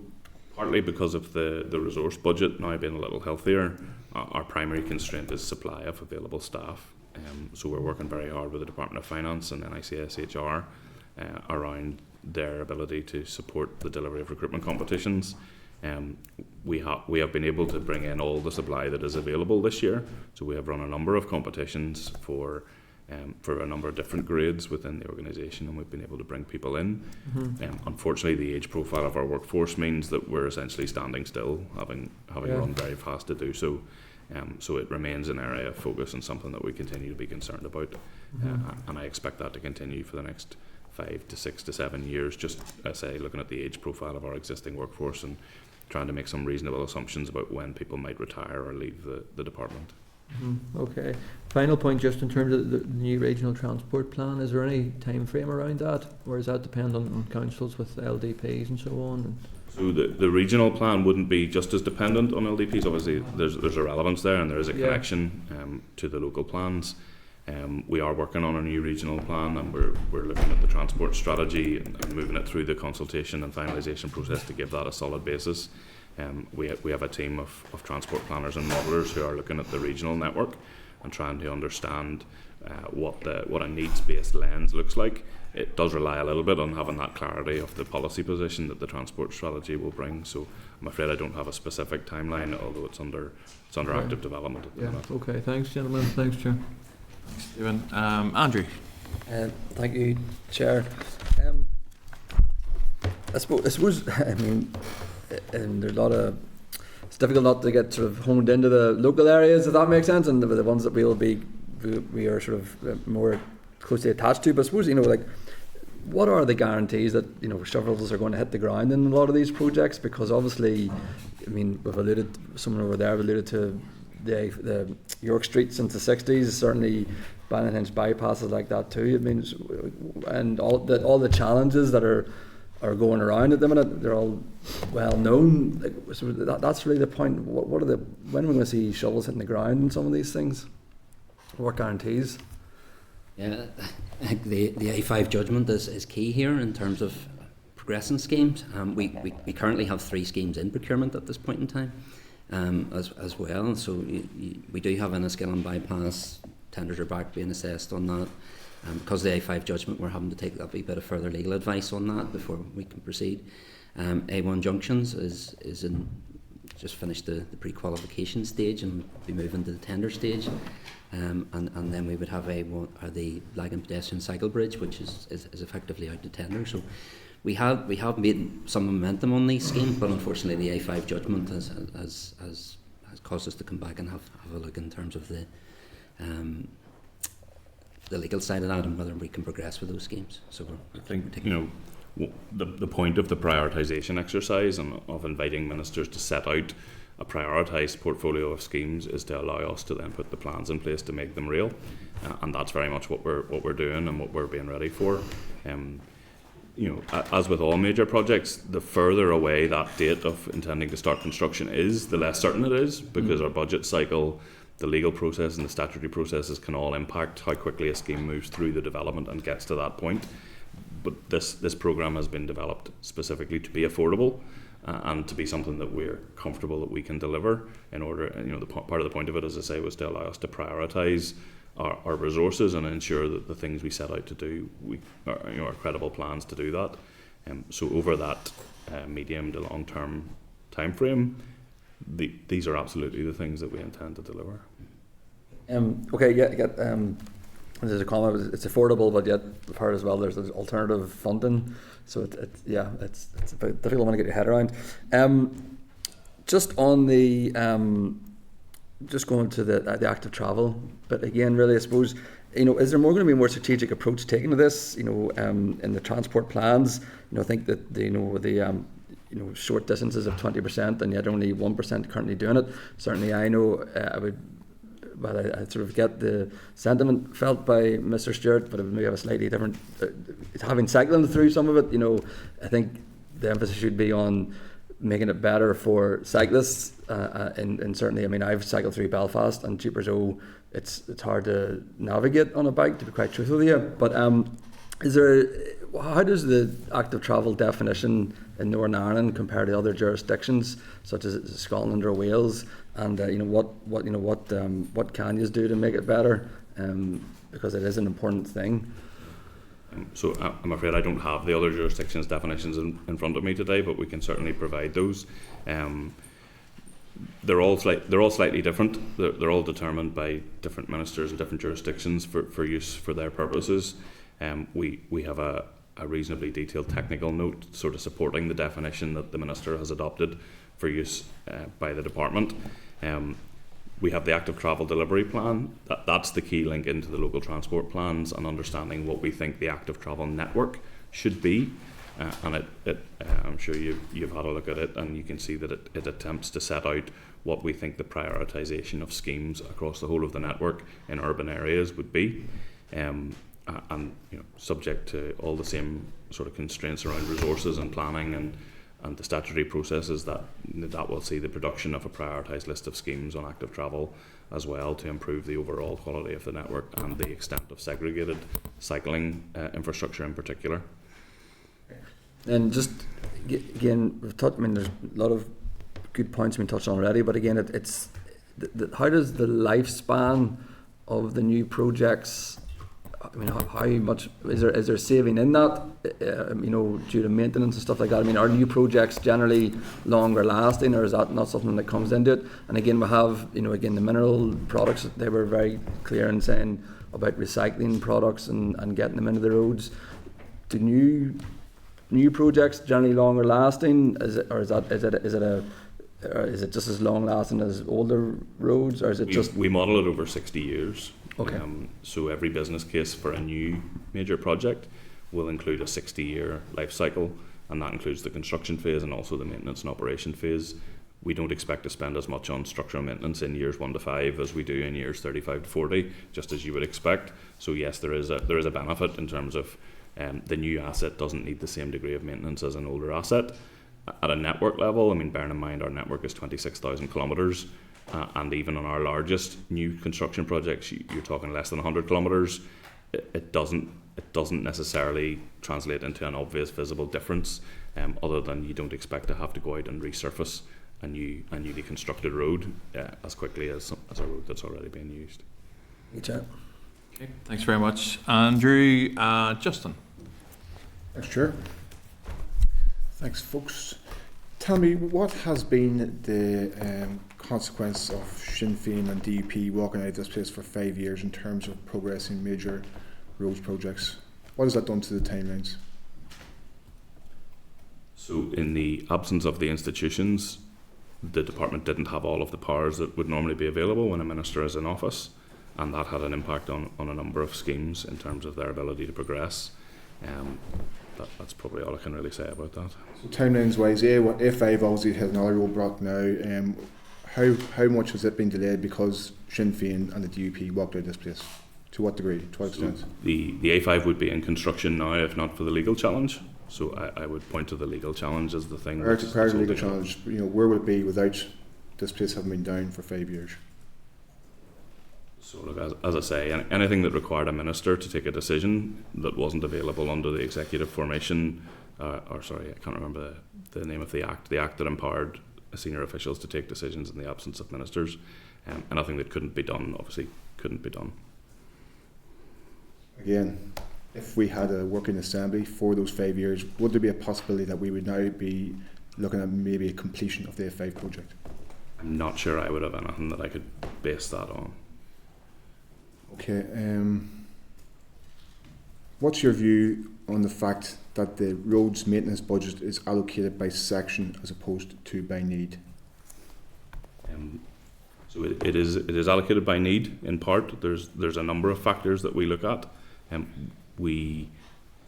partly because of the resource budget now being a little healthier, our primary constraint is supply of available staff. So we're working very hard with the Department of Finance and NICSHR around their ability to support the delivery of recruitment competitions. We have been able to bring in all the supply that is available this year. So we have run a number of competitions for for a number of different grades within the organisation, and we've been able to bring people in. Unfortunately, the age profile of our workforce means that we're essentially standing still, having run very fast to do so. So it remains an area of focus and something that we continue to be concerned about, and I expect that to continue for the next 5 to 6 to 7 years, just as I say, looking at the age profile of our existing workforce and trying to make some reasonable assumptions about when people might retire or leave the department. Okay. Final point, just in terms of the new regional transport plan, is there any time frame around that, or does that depend on councils with LDPs and so on? So the regional plan wouldn't be just as dependent on LDPs. Obviously, there's a relevance there, and there is a connection to the local plans. We are working on a new regional plan, and we're looking at the transport strategy and moving it through the consultation and finalisation process to give that a solid basis. We have a team of transport planners and modellers who are looking at the regional network and trying to understand what a needs-based lens looks like. It does rely a little bit on having that clarity of the policy position that the transport strategy will bring. So I'm afraid I don't have a specific timeline, although it's under active development at the moment. Okay, thanks gentlemen, thanks Chair. Thanks, Stephen. Andrew. Thank you, Chair. I suppose I mean, there's a lot of, it's difficult not to get sort of honed into the local areas, if that makes sense, and the ones that we are sort of more closely attached to. But I suppose, like, what are the guarantees that, shovels are going to hit the ground in a lot of these projects? Because obviously, I mean, someone over there alluded to the York Street since the 60s, certainly Ballinhinch bypasses like that too. I mean, and all the challenges that are going around at the minute, they're all well known. So that's really the point. When are we going to see shovels hitting the ground in some of these things? What guarantees? Yeah, I think the A5 judgment is key here in terms of progressing schemes. We currently have 3 schemes in procurement at this point in time, as well. So we do have Enniskillen bypass, tenders are back being assessed on that. Because of the A5 judgment, we're having to take a wee bit of further legal advice on that before we can proceed. A1 Junctions is just finished the pre-qualification stage and be moving to the tender stage. And then we would have the Lagan pedestrian cycle bridge, which is effectively out to tender. So we have made some momentum on these schemes, but unfortunately the A5 judgment has caused us to come back and have a look in terms of the legal side of that and whether we can progress with those schemes. So I think the point of the prioritisation exercise and of inviting ministers to set out a prioritised portfolio of schemes is to allow us to then put the plans in place to make them real, and that's very much what we're doing and what we're being ready for. As with all major projects, the further away that date of intending to start construction is, the less certain it is, because our budget cycle, the legal process and the statutory processes can all impact how quickly a scheme moves through the development and gets to that point. But this programme has been developed specifically to be affordable and to be something that we're comfortable that we can deliver in order, part of the point of it, as I say, was to allow us to prioritise our resources and ensure that the things we set out to do, are credible plans to do that. So over that medium to long term time frame, these are absolutely the things that we intend to deliver. There's a comment, it's affordable, but yet I've heard as well there's alternative funding, so it's a bit difficult to get your head around. Just on the just going to the active travel, but again, really, I suppose, is there going to be more strategic approach taken to this? In the transport plans, I think that the short distances of 20%, and yet only 1% currently doing it. Certainly, I know I sort of get the sentiment felt by Mr. Stewart, but it may have a slightly different. Having cycling through some of it, I think the emphasis should be on making it better for cyclists. And certainly, I mean, I've cycled through Belfast and Jeepers O. It's hard to navigate on a bike, to be quite truthful with you. But how does the active travel definition in Northern Ireland compare to other jurisdictions such as Scotland or Wales? And what can you do to make it better? Because it is an important thing. So I'm afraid I don't have the other jurisdictions' definitions in front of me today, but we can certainly provide those. they're all slightly different. They're all determined by different ministers and different jurisdictions for use for their purposes. We have a reasonably detailed technical note sort of supporting the definition that the minister has adopted for use by the department. We have the active travel delivery plan. That's the key link into the local transport plans and understanding what we think the active travel network should be. And I'm sure you've had a look at it, and you can see that it attempts to set out what we think the prioritisation of schemes across the whole of the network in urban areas would be, and subject to all the same sort of constraints around resources and planning and the statutory processes that will see the production of a prioritised list of schemes on active travel as well, to improve the overall quality of the network and the extent of segregated cycling infrastructure in particular. And just again, there's a lot of good points been touched on already, but again, it's how does the lifespan of the new projects? I mean, how much is there saving in that? Due to maintenance and stuff like that. I mean, are new projects generally longer lasting, or is that not something that comes into it? And again, we have the mineral products. They were very clear in saying about recycling products and getting them into the roads. Do new projects generally longer lasting? Is it just as long lasting as older roads, or is it we model it over 60 years? Okay. So every business case for a new major project will include a 60-year life cycle, and that includes the construction phase and also the maintenance and operation phase. We don't expect to spend as much on structural maintenance in years 1 to 5 as we do in years 35 to 40, just as you would expect. So yes, there is a benefit in terms of the new asset doesn't need the same degree of maintenance as an older asset. At a network level, I mean, bearing in mind our network is 26,000 kilometres, and even on our largest new construction projects, you're talking less than 100 kilometres. It doesn't necessarily translate into an obvious visible difference, other than you don't expect to have to go out and resurface a newly constructed road as quickly as a road that's already being used. Okay, thanks very much, Andrew. Justin. Thanks, Chair. Thanks, folks. Tell me, what has been the consequence of Sinn Féin and DUP walking out of this place for 5 years in terms of progressing major roads projects? What has that done to the timelines? So in the absence of the institutions, the department didn't have all of the powers that would normally be available when a minister is in office, and that had an impact on a number of schemes in terms of their ability to progress. That's probably all I can really say about that. So timelines wise, A5 obviously has another road block now. How much has it been delayed because Sinn Féin and the DUP walked out of this place? To what degree? To what extent? So the A5 would be in construction now if not for the legal challenge. So I would point to the legal challenge as the thing. Prior to the legal challenge, where would it be without this place having been down for 5 years? So look, as I say, anything that required a minister to take a decision that wasn't available under the executive formation, I can't remember the name of the act that empowered senior officials to take decisions in the absence of ministers, anything that couldn't be done, obviously couldn't be done. Again, if we had a working assembly for those 5 years, would there be a possibility that we would now be looking at maybe a completion of the A5 project? I'm not sure I would have anything that I could base that on. Okay, what's your view on the fact that the roads maintenance budget is allocated by section as opposed to by need? So it is allocated by need in part. There's a number of factors that we look at. We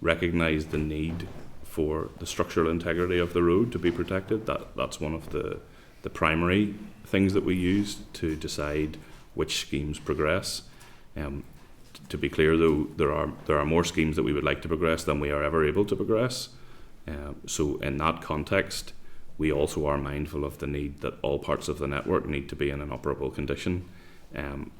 recognise the need for the structural integrity of the road to be protected. That's one of the primary things that we use to decide which schemes progress. To be clear, though, there are more schemes that we would like to progress than we are ever able to progress. So in that context, we also are mindful of the need that all parts of the network need to be in an operable condition. And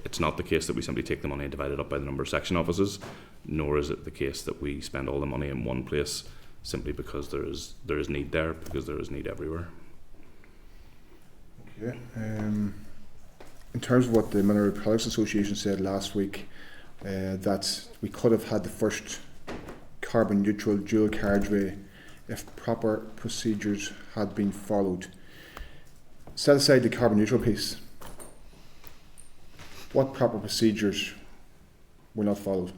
it's not the case that we simply take the money and divide it up by the number of section offices, nor is it the case that we spend all the money in one place simply because there is need there, because there is need everywhere. Okay. In terms of what the Mineral Products Association said last week, that we could have had the first carbon neutral dual carriageway if proper procedures had been followed. set aside the carbon neutral piece. What proper procedures were not followed?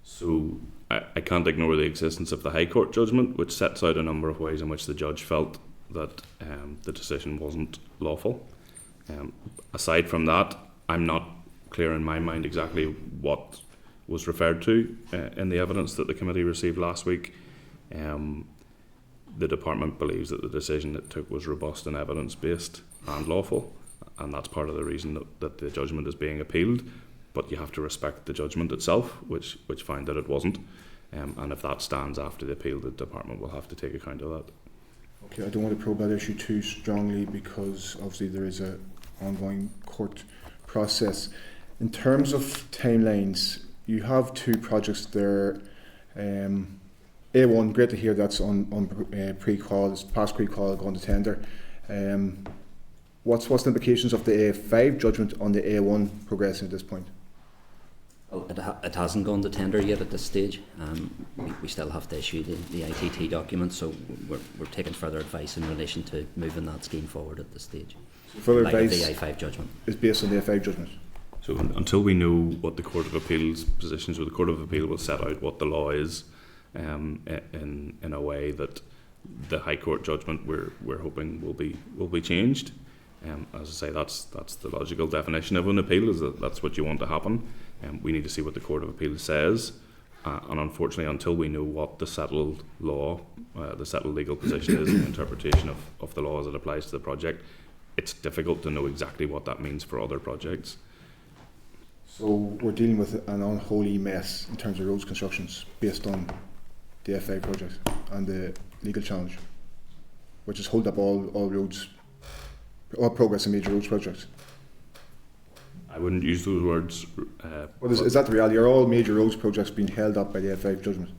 So I can't ignore the existence of the High Court judgment, which sets out a number of ways in which the judge felt that the decision wasn't lawful. Aside from that, I'm not clear in my mind exactly what was referred to in the evidence that the committee received last week. The department believes that the decision it took was robust and evidence-based and lawful, and that's part of the reason that the judgment is being appealed. But you have to respect the judgment itself, which found that it wasn't. And if that stands after the appeal, the department will have to take account of that. Okay, I don't want to probe that issue too strongly because obviously there is an ongoing court process. In terms of timelines, you have 2 projects there. A1, great to hear that's on pre-qual, it's past pre-qual, going to tender. What's the implications of the A5 judgment on the A1 progressing at this point? Well, it hasn't gone to tender yet at this stage. We still have to issue the ITT document, so we're taking further advice in relation to moving that scheme forward at this stage. So further like advice the A5 judgment is based on the A5 judgment? So until we know what the Court of Appeal's positions, the Court of Appeal will set out what the law is in a way that the High Court judgment we're hoping will be changed. As I say, that's the logical definition of an appeal, is that that's what you want to happen. We need to see what the Court of Appeal says, and unfortunately, until we know what the settled law, the settled legal position is, the interpretation of the law as it applies to the project, it's difficult to know exactly what that means for other projects. So we're dealing with an unholy mess in terms of roads constructions based on the F5 project and the legal challenge, which has held up all roads, all progress in major roads projects. I wouldn't use those words. But is that the reality? Are all major roads projects being held up by the F5 judgment?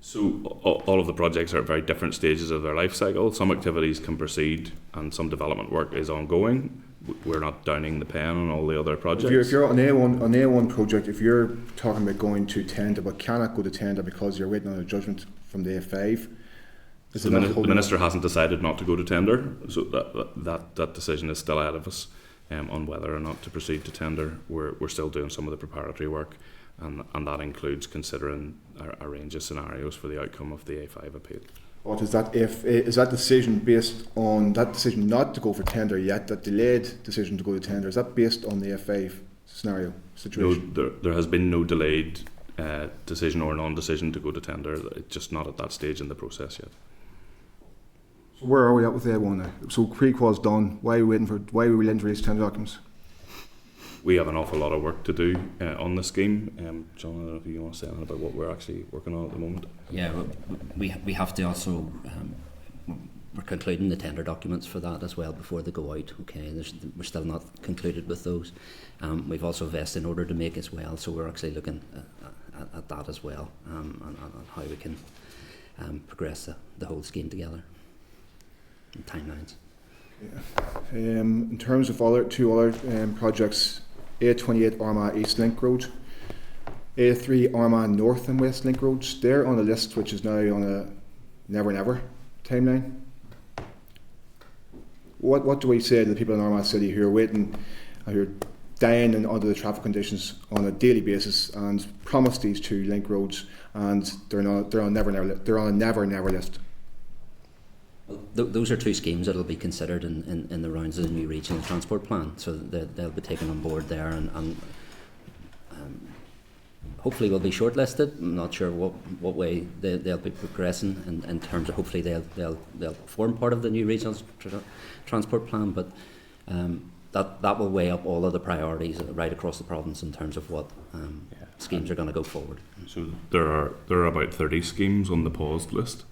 So all of the projects are at very different stages of their life cycle. Some activities can proceed and some development work is ongoing. We're not downing the pen on all the other projects. If you're on A1 project, if you're talking about going to tender but cannot go to tender because you're waiting on a judgment from the A5, the Minister hasn't decided not to go to tender, so that decision is still ahead of us on whether or not to proceed to tender. We're still doing some of the preparatory work, and that includes considering a range of scenarios for the outcome of the A5 appeal. But is that decision based on that decision not to go for tender yet, that delayed decision to go to tender, is that based on the F5 scenario situation? No, there has been no delayed decision or non-decision to go to tender. It's just not at that stage in the process yet. So where are we at with the A1 now? So pre-qual's done. Why are we waiting to release tender documents? We have an awful lot of work to do on the scheme. John, I don't know if you want to say anything about what we're actually working on at the moment. Yeah, we have to also we're concluding the tender documents for that as well before they go out. Okay, we're still not concluded with those. We've also vested in order to make as well, so we're actually looking at that as well, and how we can progress the whole scheme together and timelines. Yeah. In terms of two other projects, A28 Armagh East Link Road, A3 Armagh North and West Link Roads, they're on a list which is now on a never timeline. What do we say to the people in Armagh City who are waiting, who are dying under the traffic conditions on a daily basis and promise these 2 link roads, and they're on a never list? Those are 2 schemes that will be considered in the rounds of the new regional transport plan, so they'll be taken on board there, and hopefully will be shortlisted. I'm not sure what way they'll be progressing in terms of hopefully they'll form part of the new regional transport plan, but that will weigh up all of the priorities right across the province in terms of what schemes are going to go forward. So there are about 30 schemes on the paused list.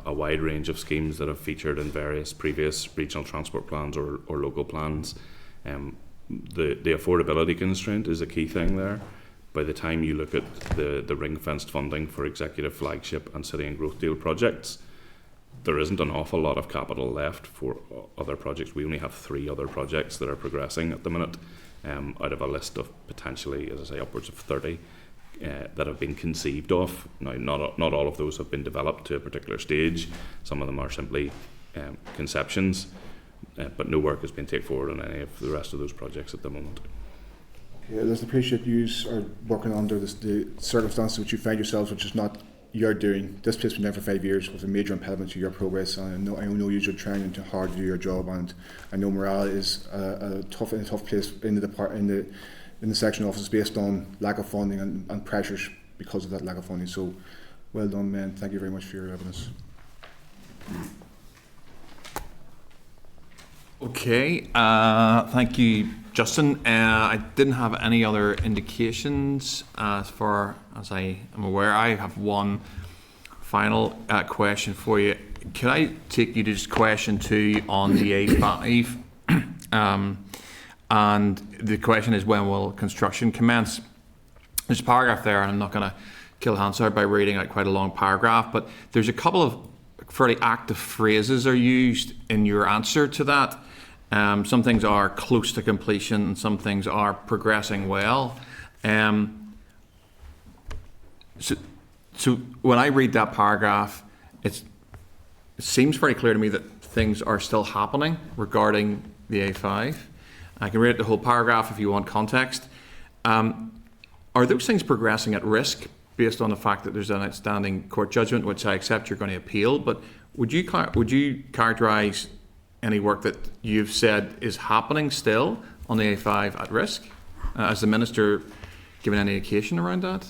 A wide range of schemes that have featured in various previous regional transport plans or local plans. The affordability constraint is a key thing there. By the time you look at the ring-fenced funding for executive flagship and city and growth deal projects, there isn't an awful lot of capital left for other projects. We only have 3 other projects that are progressing at the minute, out of a list of potentially, as I say, upwards of 30. that have been conceived of. Now, not all of those have been developed to a particular stage. Some of them are simply conceptions, but no work has been taken forward on any of the rest of those projects at the moment. Okay, let's appreciate you are working under the circumstances which you find yourselves, which is not you're doing. This place has been there for 5 years, was a major impediment to your progress, and I know you're trying to hard to do your job, and I know morale is a tough place in the section offices based on lack of funding and pressures because of that lack of funding. So, well done, men. Thank you very much for your evidence. Okay, thank you, Justin. I didn't have any other indications as far as I am aware. I have one final question for you. Could I take you to just question 2 on the A5? And the question is, when will construction commence? There's a paragraph there, and I'm not going to kill Hansard by reading out quite a long paragraph, but there's a couple of fairly active phrases are used in your answer to that. Some things are close to completion and some things are progressing well. So when I read that paragraph, it seems very clear to me that things are still happening regarding the A5. I can read the whole paragraph if you want context. Are those things progressing at risk based on the fact that there's an outstanding court judgment, which I accept you're going to appeal, but would you characterise any work that you've said is happening still on the A5 at risk? Has the Minister given any indication around that?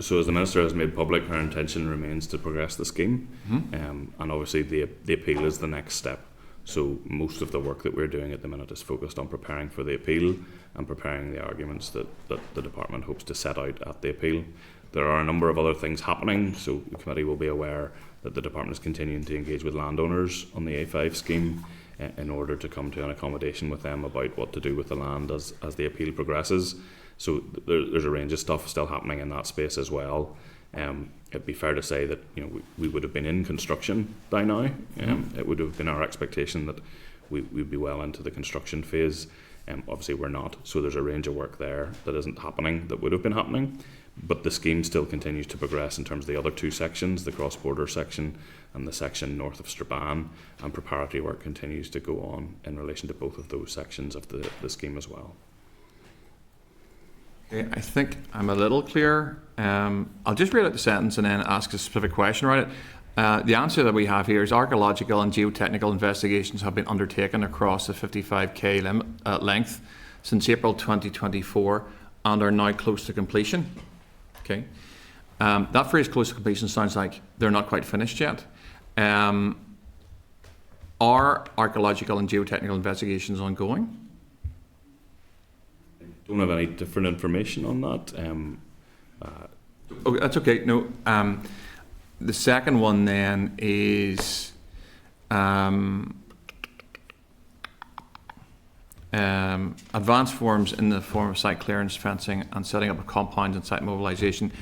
So as the Minister has made public, her intention remains to progress the scheme, and obviously the appeal is the next step. So most of the work that we're doing at the minute is focused on preparing for the appeal and preparing the arguments that the Department hopes to set out at the appeal. There are a number of other things happening, so the committee will be aware that the Department is continuing to engage with landowners on the A5 scheme in order to come to an accommodation with them about what to do with the land as the appeal progresses. So there's a range of stuff still happening in that space as well. It'd be fair to say that we would have been in construction by now. It would have been our expectation that we'd be well into the construction phase. Obviously we're not, so there's a range of work there that isn't happening that would have been happening. But the scheme still continues to progress in terms of the other 2 sections, the cross-border section and the section north of Strabane, and preparatory work continues to go on in relation to both of those sections of the scheme as well. Okay, I think I'm a little clear. I'll just read out the sentence and then ask a specific question around it. The answer that we have here is archaeological and geotechnical investigations have been undertaken across the 55k length since April 2024 and are now close to completion. Okay, that phrase "close to completion" sounds like they're not quite finished yet. Are archaeological and geotechnical investigations ongoing? Don't have any different information on that. Oh, that's okay. No, the second one then is advanced forms in the form of site clearance, fencing and setting up of compounds and site mobilisation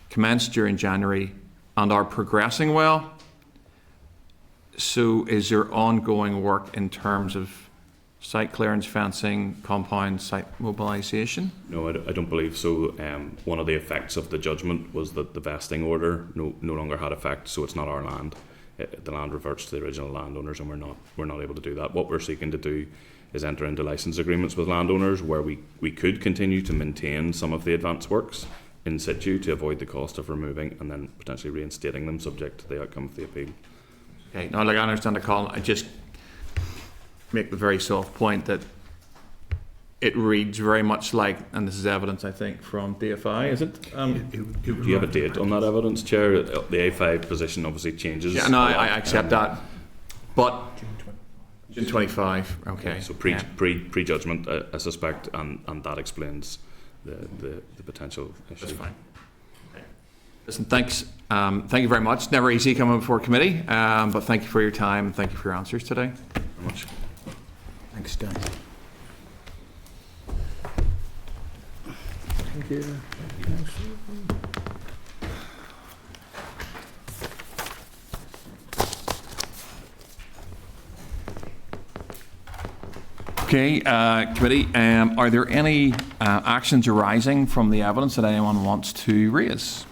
commenced during January and are progressing well. So is there ongoing work in terms of site clearance, fencing, compound, site mobilisation? No, I don't believe so. One of the effects of the judgment was that the vesting order no longer had effect, so it's not our land. The land reverts to the original landowners, and we're not able to do that. What we're seeking to do is enter into licence agreements with landowners where we could continue to maintain some of the advanced works in situ to avoid the cost of removing and then potentially reinstating them subject to the outcome of the appeal. Okay, now like I understand the call, I just make the very soft point that it reads very much like, and this is evidence I think from DFI, is it? Do you have a date on that evidence, Chair? The A5 position obviously changes. Yeah, no, I accept that, but June 25. Okay. So pre-judgment, I suspect, and that explains the potential issue. That's fine. Okay. Listen, thanks. Thank you very much. Never easy coming before committee, but thank you for your time and thank you for your answers today. Very much. Thanks, Dan. Thank you. Okay, committee, are there any actions arising from the evidence that anyone wants to raise?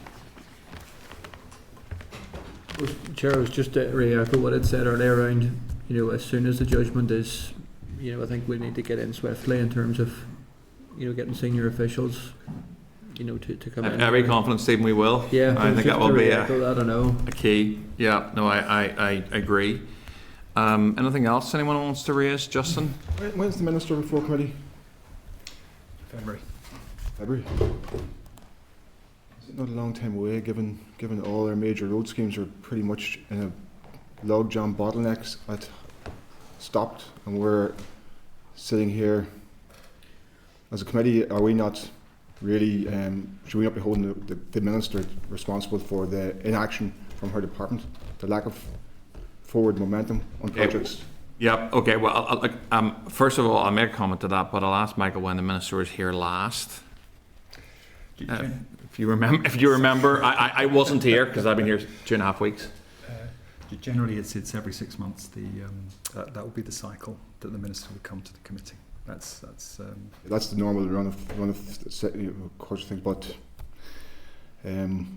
Chair, I was just to re-echo what it said earlier around, as soon as the judgment is, I think we need to get in swiftly in terms of, getting senior officials, to come in. Every confidence, Stephen, we will. Yeah, I think that will be a key. Yeah, no, I agree. Anything else anyone wants to raise, Justin? When's the Minister before committee? February. February. Is it not a long time away, given all our major road schemes are pretty much in a logjam bottlenecks at stopped, and we're sitting here as a committee? Are we not really? Should we not be holding the Minister responsible for the inaction from her department, the lack of forward momentum on projects? Yeah, okay, well, first of all, I'll make a comment to that, but I'll ask Michael when the Minister was here last. If you remember, I wasn't here because I've been here 2.5 weeks. Generally, it's every 6 months. That would be the cycle that the Minister would come to the committee. That's the normal run of course things. But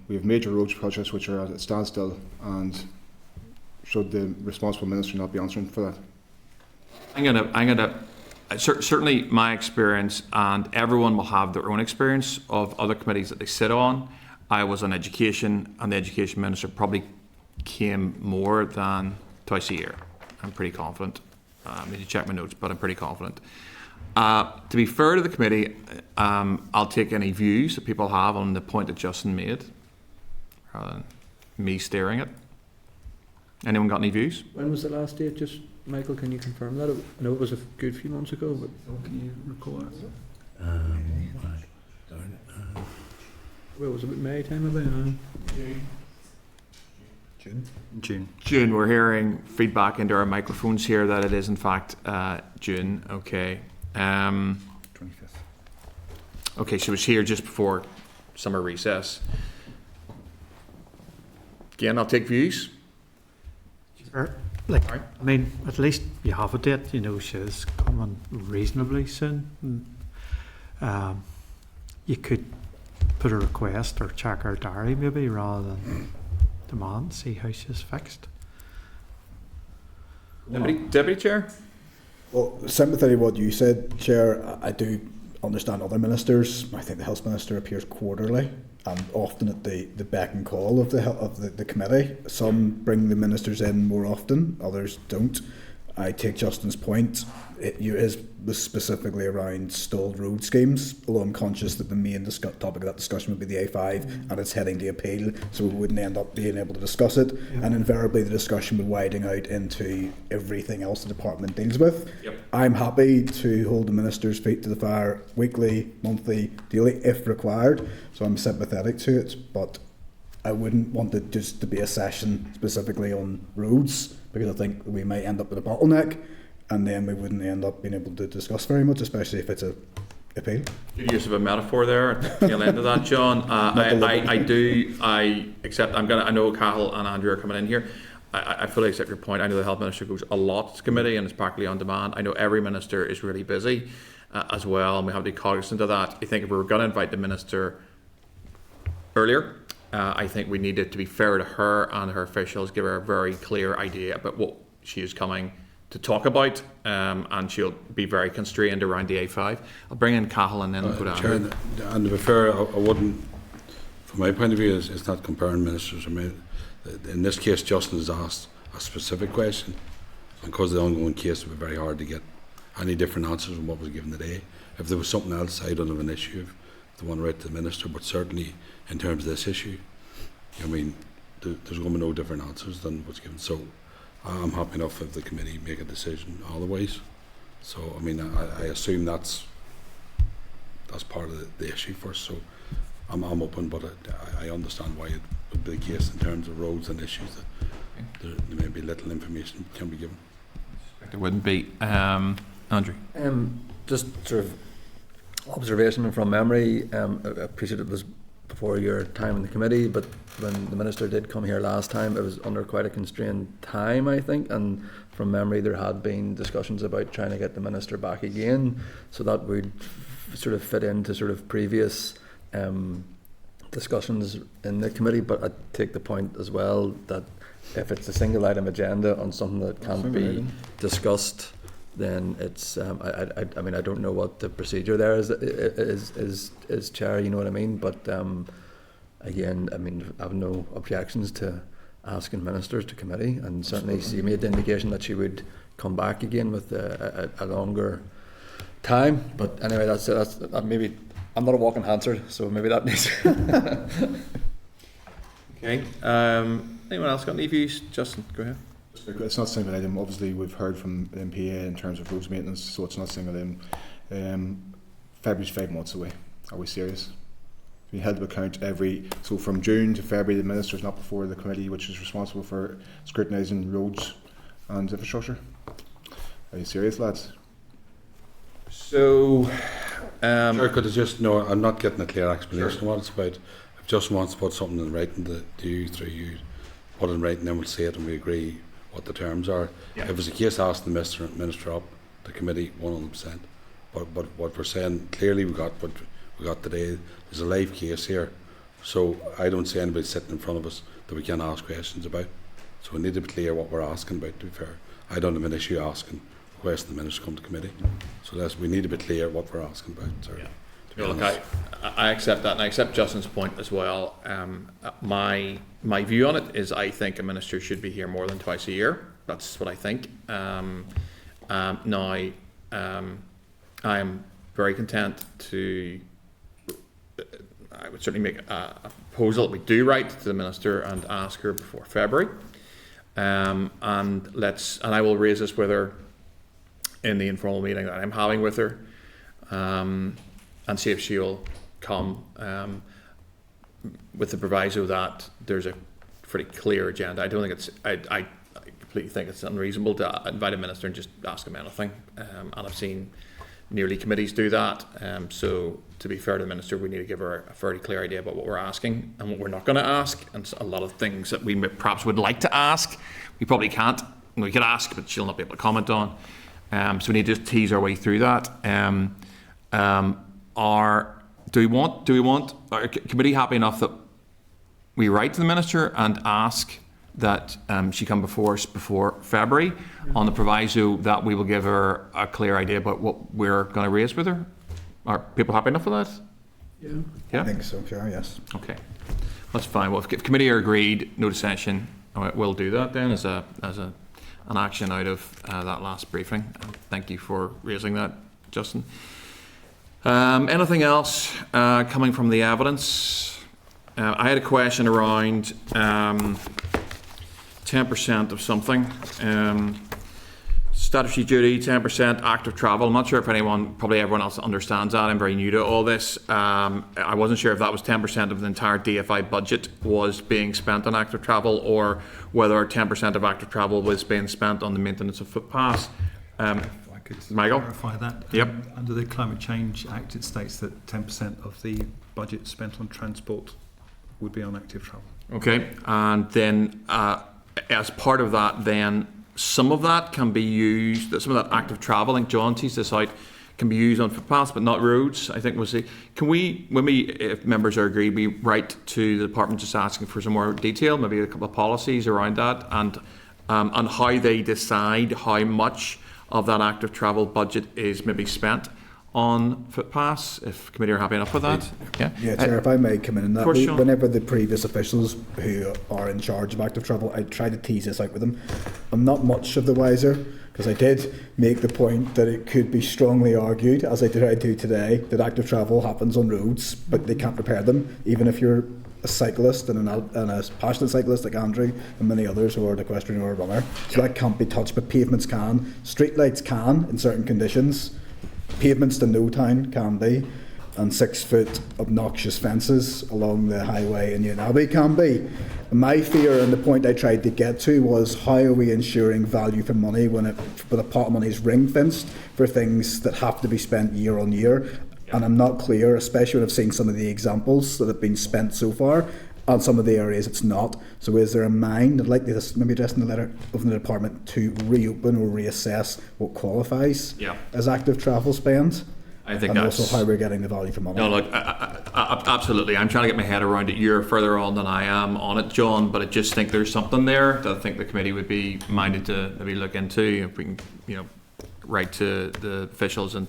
we have major roads projects which are at a standstill, and should the responsible Minister not be answering for that? I'm gonna certainly my experience, and everyone will have their own experience of other committees that they sit on. I was on education, and the Education Minister probably came more than twice a year. I'm pretty confident. I need to check my notes, but I'm pretty confident. To be fair to the committee, I'll take any views that people have on the point that Justin made, rather than me steering it. Anyone got any views? When was the last date? Just Michael, can you confirm that? I know it was a good few months ago, but can you recall that? Well, was it May time about? June. We're hearing feedback into our microphones here that it is in fact June. Okay. 25th. Okay, so it was here just before summer recess. Again, I'll take views. I mean, at least you have a date. She's coming reasonably soon. You could put a request or check our diary maybe rather than demand, see how she's fixed. Deputy Chair? Well, sympathy to what you said, Chair. I do understand other ministers. I think the Health Minister appears quarterly and often at the beck and call of the committee. Some bring the ministers in more often, others don't. I take Justin's point. It was specifically around stalled road schemes, although I'm conscious that the main topic of that discussion would be the A5 and it's heading to appeal, so we wouldn't end up being able to discuss it. Yep. And invariably the discussion would widen out into everything else the department deals with. Yep. I'm happy to hold the minister's feet to the fire weekly, monthly, daily if required, so I'm sympathetic to it, but I wouldn't want it just to be a session specifically on roads, because I think we might end up with a bottleneck and then we wouldn't end up being able to discuss very much, especially if it's a appeal. Good use of a metaphor there at the tail end of that, John. I accept. I know Cahill and Andrew are coming in here. I fully accept your point. I know the Health Minister goes a lot to committee and is practically on demand. I know every minister is really busy as well, and we have to be cognizant of that. I think if we were going to invite the minister earlier, I think we needed to be fair to her and her officials, give her a very clear idea about what she is coming to talk about, and she'll be very constrained around the A5. I'll bring in Cahill and then go to Andrew. And to be fair, I wouldn't, from my point of view, it's not comparing ministers. I mean, in this case, Justin has asked a specific question, and because of the ongoing case, it would be very hard to get any different answers from what was given today. If there was something else, I don't have an issue to want to write to the minister, but certainly in terms of this issue, I mean, there's going to be no different answers than what's given. So I'm happy enough if the committee make a decision otherwise. So I mean, I assume that's part of the issue first. So I'm open, but I understand why it would be the case in terms of roads and issues that there may be little information can be given. There wouldn't be. Andrew? Just sort of observation from memory. I appreciate it was before your time in the committee, but when the Minister did come here last time, it was under quite a constrained time, I think, and from memory there had been discussions about trying to get the Minister back again, so that would sort of fit into sort of previous discussions in the committee. But I take the point as well that if it's a single item agenda on something that can't be discussed, then it's I mean, I don't know what the procedure there is Chair, you know what I mean, but again, I mean, I have no objections to asking ministers to committee, and certainly she made the indication that she would come back again with a longer time. But anyway, that's maybe I'm not a walking answer, so maybe that needs. Okay. Anyone else got any views? Justin, go ahead. It's not a single item. Obviously, we've heard from the MPA in terms of roads maintenance, so it's not a single item. February's 5 months away. Are we serious? We held to account so from June to February, the minister's not before the committee, which is responsible for scrutinising roads and infrastructure. Are you serious, lads? So, Sure, could I just know? I'm not getting a clear explanation of what it's about. If Justin wants to put something in writing to you, through you, put it in writing, then we'll see it and we agree what the terms are. Yeah. If it's a case, ask the minister up the committee 100%. But what we're saying clearly, we got what we got today. There's a live case here, so I don't see anybody sitting in front of us that we can ask questions about. So we need to be clear what we're asking about. To be fair, I don't have an issue asking requesting the minister come to committee. So we need to be clear what we're asking about. Sorry. Yeah. Look, I accept that, and I accept Justin's point as well. My view on it is I think a minister should be here more than twice a year. That's what I think. Now, I am very content to. I would certainly make a proposal that we do write to the minister and ask her before February, and I will raise this with her in the informal meeting that I'm having with her, and see if she'll come with the proviso that there's a pretty clear agenda. I don't think I completely think it's unreasonable to invite a minister and just ask him anything, and I've seen nearly committees do that. So to be fair to the minister, we need to give her a fairly clear idea about what we're asking and what we're not going to ask, and a lot of things that we perhaps would like to ask, we probably can't. We could ask, but she'll not be able to comment on. So we need to just tease our way through that. Do we want our committee happy enough that we write to the minister and ask that she come before us before February on the proviso that we will give her a clear idea about what we're going to raise with her? Are people happy enough with that? Yeah? I think so, sure, yes. Okay, that's fine. Well, if committee are agreed, no dissension, we'll do that then as an action out of that last briefing. Thank you for raising that, Justin. Anything else coming from the evidence? I had a question around 10% of something. Statutory duty, 10% active travel. I'm not sure if probably everyone else understands that. I'm very new to all this. I wasn't sure if that was 10% of the entire DFI budget was being spent on active travel, or whether 10% of active travel was being spent on the maintenance of footpaths. If I could Michael? clarify that. Yep. Under the Climate Change Act, it states that 10% of the budget spent on transport would be on active travel. Okay, and then as part of that, then some of that can be used, some of that active travel, I think John teased this out, can be used on footpaths but not roads. I think we'll see. Can we, if members are agreed, we write to the department just asking for some more detail, maybe a couple of policies around that, and how they decide how much of that active travel budget is maybe spent on footpaths, if committee are happy enough with that. Yeah, Chair, if I may come in that, course, Sean. whenever the previous officials who are in charge of active travel, I try to tease this out with them. I'm not much of the wiser, because I did make the point that it could be strongly argued, as I do today, that active travel happens on roads, but they can't repair them, even if you're a cyclist and a passionate cyclist like Andrew and many others who are an equestrian or a runner. So that can't be touched, but pavements can. Streetlights can in certain conditions. Pavements to no town can be, and 6 foot obnoxious fences along the highway in Newnabbey can be. And my fear, and the point I tried to get to, was how are we ensuring value for money when the pot of money is ring fenced for things that have to be spent year on year? And I'm not clear, especially when I've seen some of the examples that have been spent so far, on some of the areas it's not. So is there a mind, I'd like this maybe addressed in the letter of the department, to reopen or reassess what qualifies as active travel spend? I think and that's also how we're getting the value for money. No, look, absolutely. I'm trying to get my head around it. You're further on than I am on it, John, but I just think there's something there that I think the committee would be minded to maybe look into. If we can, write to the officials and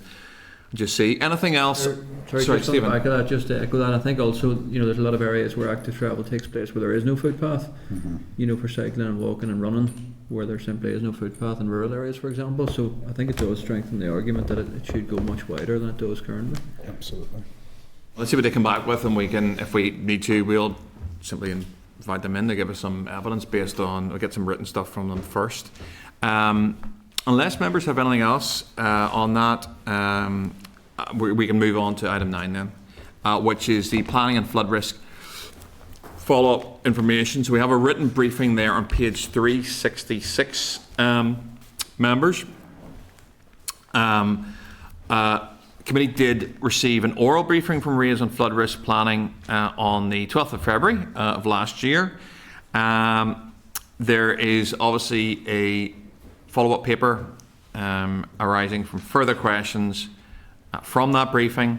just see. Anything else? Sorry, Stephen. Back of that, just to echo that, I think also, there's a lot of areas where active travel takes place where there is no footpath, for cycling and walking and running, where there simply is no footpath in rural areas, for example. So I think it does strengthen the argument that it should go much wider than it does currently. Absolutely. Let's see what they come back with, and we can, if we need to, we'll simply invite them in to give us some evidence based on, we'll get some written stuff from them first. Unless members have anything else on that, we can move on to item 9 then, which is the planning and flood risk follow-up information. So we have a written briefing there on page 366, members. Committee did receive an oral briefing from RAISE on flood risk planning on the 12th of February of last year. There is obviously a follow-up paper arising from further questions from that briefing,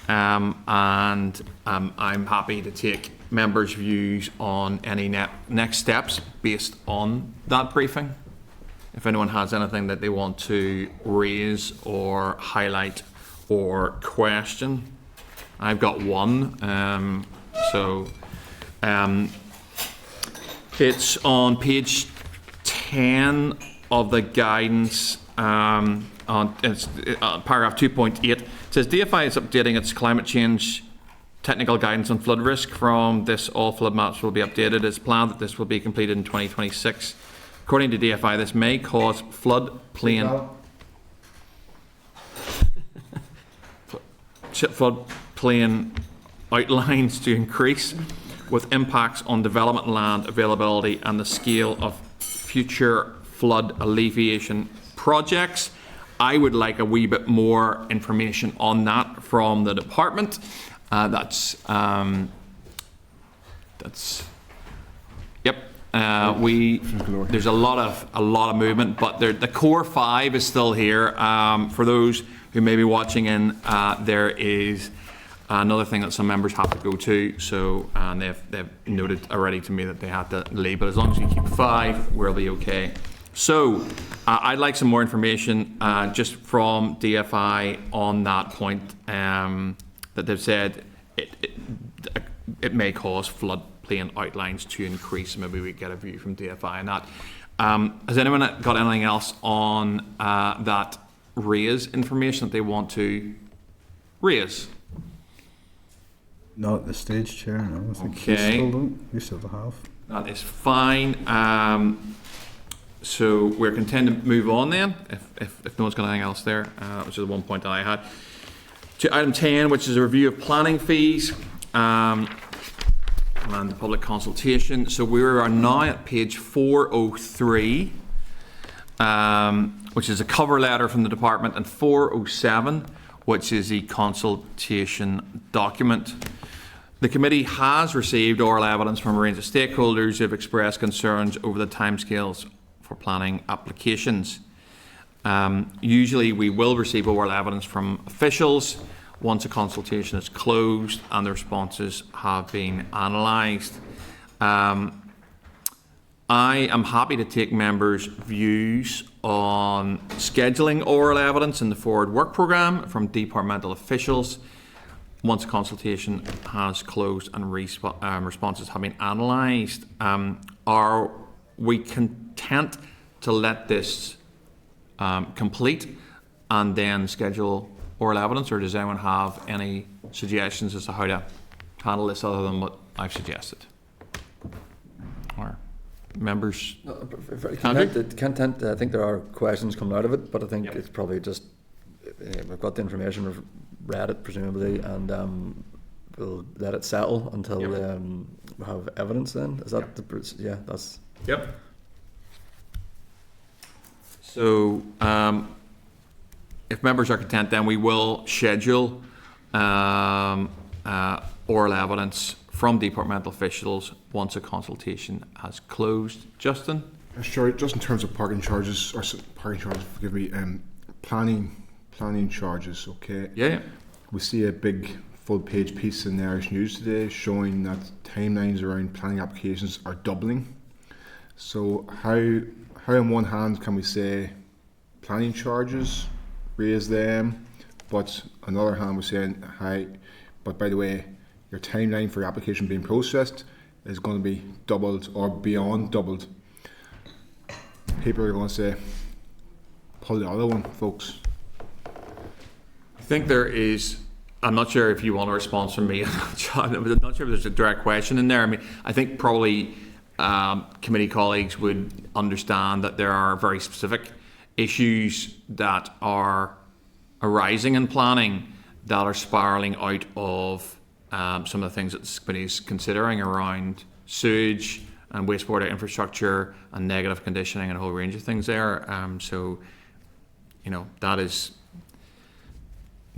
and I'm happy to take members' views on any next steps based on that briefing. If anyone has anything that they want to raise or highlight or question, I've got one. It's on page 10 of the guidance, on paragraph 2.8. It says DFI is updating its climate change technical guidance on flood risk. From this, all flood maps will be updated. It's planned that this will be completed in 2026. According to DFI, this may cause floodplain outlines to increase, with impacts on development land availability and the scale of future flood alleviation projects. I would like a wee bit more information on that from the department. There's a lot of movement, but the core 5 is still here. For those who may be watching in, there is another thing that some members have to go to. So they've noted already to me that they have to leave, but as long as we keep 5, we'll be okay. So I'd like some more information just from DFI on that point, that they've said it may cause floodplain outlines to increase. Maybe we get a view from DFI on that. Has anyone got anything else on that RAISE information that they want to raise? Not at this stage, Chair. No, I think okay. You still have. That is fine. So we're content to move on then, if no one's got anything else there, which is the one point that I had. To item 10, which is a review of planning fees and the public consultation. So we are now at page 403, which is a cover letter from the department, and 407, which is the consultation document. The committee has received oral evidence from a range of stakeholders who have expressed concerns over the timescales for planning applications. Usually we will receive oral evidence from officials once a consultation is closed and the responses have been analysed. I am happy to take members' views on scheduling oral evidence in the forward work programme from departmental officials once a consultation has closed and responses have been analysed. Are we content to let this complete and then schedule oral evidence, or does anyone have any suggestions as to how to handle this other than what I've suggested? Or members? Content, I think there are questions coming out of it, but I think it's probably just we've got the information, we've read it presumably, and we'll let it settle until we have evidence then. Is that that's... Yep. So if members are content, then we will schedule oral evidence from departmental officials once a consultation has closed. Justin? Sure, just in terms of parking charges, forgive me, planning charges, okay? Yeah. We see a big full-page piece in the Irish News today showing that timelines around planning applications are doubling. So how on one hand can we say planning charges, raise them, but on the other hand we're saying, but by the way, your timeline for your application being processed is going to be doubled or beyond doubled. People are going to say, pull the other one, folks. I think there is, I'm not sure if you want a response from me. I'm not sure if there's a direct question in there. I mean, I think probably committee colleagues would understand that there are very specific issues that are arising in planning that are spiralling out of some of the things that this committee is considering around sewage and wastewater infrastructure and negative conditioning and a whole range of things there. So, you know, that is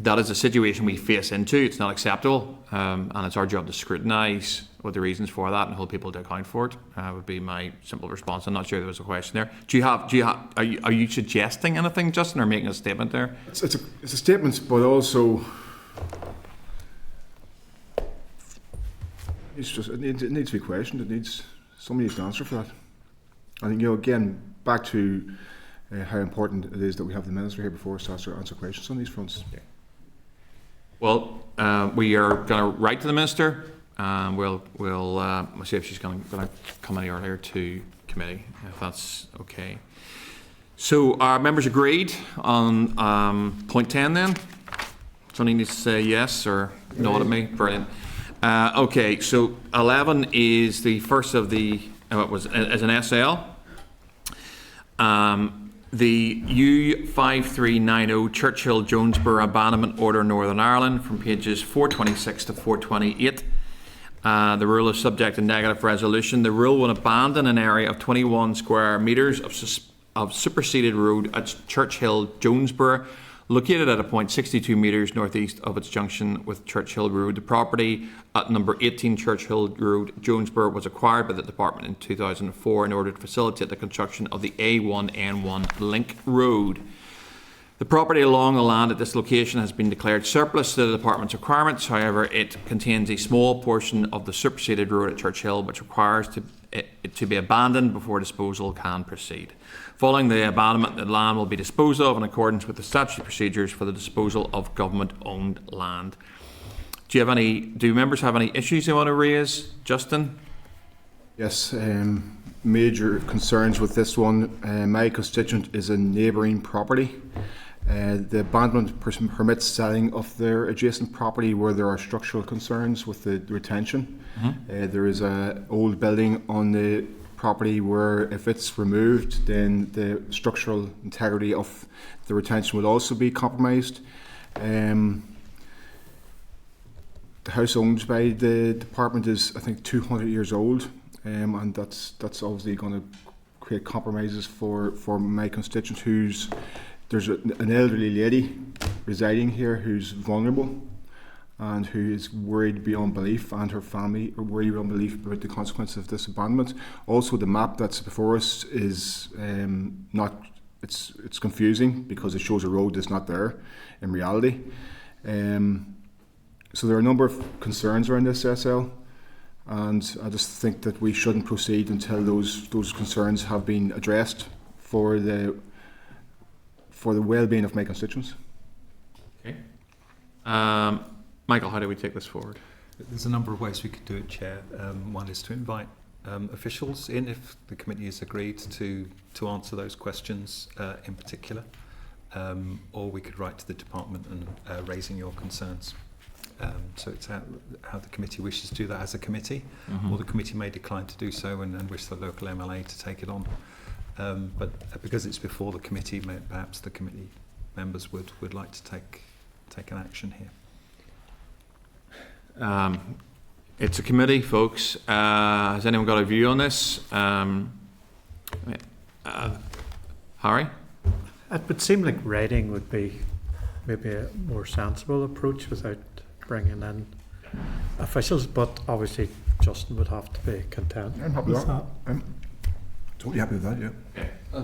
a situation we face into. It's not acceptable, and it's our job to scrutinise what the reasons for that and hold people to account for it. Would be my simple response. I'm not sure there was a question there. Are you suggesting anything, Justin, or making a statement there? It's a statement, but also it needs to be questioned. Somebody needs to answer for that. I think, again, back to how important it is that we have the Minister here before us to answer questions on these fronts. Okay. Well, we are going to write to the Minister. We'll see if she's going to come any earlier to committee, if that's okay. So our members agreed on point 10 then? Somebody needs to say yes or nod at me. Brilliant. Okay, so 11 is the first of the, as an SL. The U5390 Churchill Jonesborough Abandonment Order Northern Ireland from pages 426 to 428. The rule is subject to negative resolution. The rule will abandon an area of 21 square metres of superseded road at Churchill Jonesborough, located at a point 62 metres northeast of its junction with Churchill Road. The property at number 18 Churchill Road, Jonesborough, was acquired by the department in 2004 in order to facilitate the construction of the A1N1 link road. The property along the land at this location has been declared surplus to the department's requirements. However, it contains a small portion of the superseded road at Churchill which requires it to be abandoned before disposal can proceed. Following the abandonment, the land will be disposed of in accordance with the statutory procedures for the disposal of government-owned land. Do members have any issues they want to raise, Justin? Yes, major concerns with this one. My constituent is a neighbouring property. The abandonment permits selling of their adjacent property where there are structural concerns with the retention. Mm-hmm. There is an old building on the property where if it's removed then the structural integrity of the retention will also be compromised. The house owned by the department is, I think, 200 years old, and that's obviously going to create compromises for my constituent there's an elderly lady residing here who's vulnerable and who is worried beyond belief, and her family are worried beyond belief about the consequences of this abandonment. Also, the map that's before us is it's confusing because it shows a road that's not there in reality. So there are a number of concerns around this SL, and I just think that we shouldn't proceed until those concerns have been addressed for the well-being of my constituents. Okay. Michael, how do we take this forward? There's a number of ways we could do it, Chair. One is to invite officials in if the committee has agreed to answer those questions in particular, or we could write to the department and raising your concerns. So it's how the committee wishes to do that as a committee, mm-hmm. or the committee may decline to do so and wish the local MLA to take it on. But because it's before the committee, perhaps the committee members would like to take an action here. It's a committee, folks. Has anyone got a view on this? Harry? It would seem like writing would be maybe a more sensible approach without bringing in officials, but obviously Justin would have to be content. I'm happy with that. I'm totally happy with that, yeah. I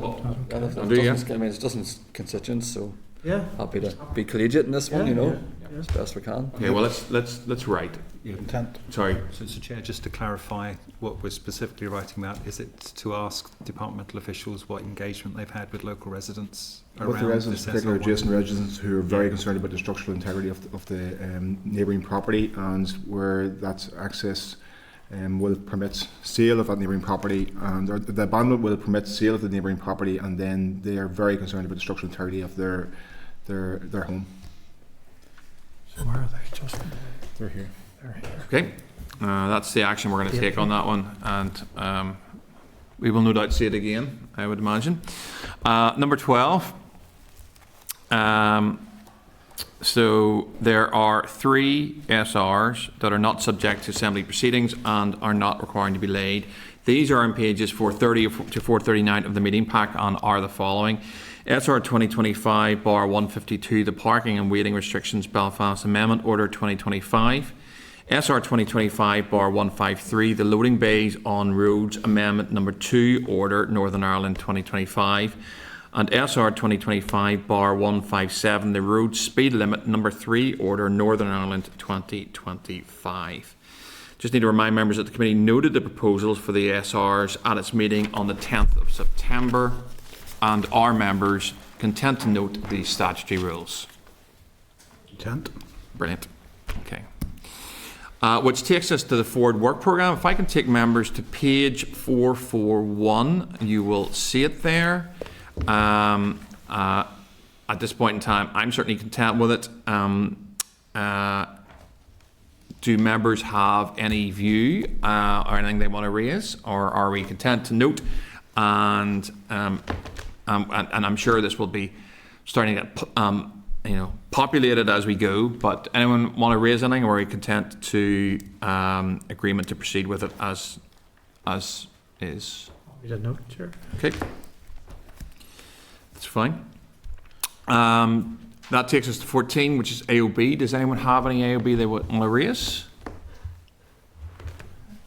mean, it's Dustin's constituents, so Yeah. happy to be collegiate in this one, you know, yeah. as best we can. Okay, well, let's write. Content. Sorry. So, Chair, just to clarify what we're specifically writing about, is it to ask departmental officials what engagement they've had with local residents With the around residents, this particularly SR1? adjacent residents who are very concerned about the structural integrity of the neighbouring property, and where that access will permit sale of that neighbouring property, and or the abandonment will permit sale of the neighbouring property, and then they are very concerned about the structural integrity of their home. So where are they, Justin? They're here. They're here. Okay, that's the action we're going to take on that one, and we will no doubt see it again, I would imagine. Number 12. So there are 3 SRs that are not subject to Assembly proceedings and are not requiring to be laid. These are on pages 430 to 439 of the meeting pack and are the following. SR 2025 bar 152, the Parking and Waiting Restrictions Belfast Amendment Order 2025. SR 2025 bar 153, the Loading Bays on Roads Amendment Number 2 Order Northern Ireland 2025. And SR 2025 bar 157, the Road Speed Limit Number 3 Order Northern Ireland 2025. Just need to remind members that the committee noted the proposals for the SRs at its meeting on the 10th of September, and are members content to note the statutory rules? Content. Brilliant. Okay. Which takes us to the forward work programme. If I can take members to page 441, you will see it there. At this point in time, I'm certainly content with it. Do members have any view or anything they want to raise, or are we content to note? And I'm sure this will be starting to get populated as we go. But anyone want to raise anything, or are we content to agreement to proceed with it as is? We did note, Chair. Okay. That's fine. That takes us to 14, which is AOB. Does anyone have any AOB they want to raise?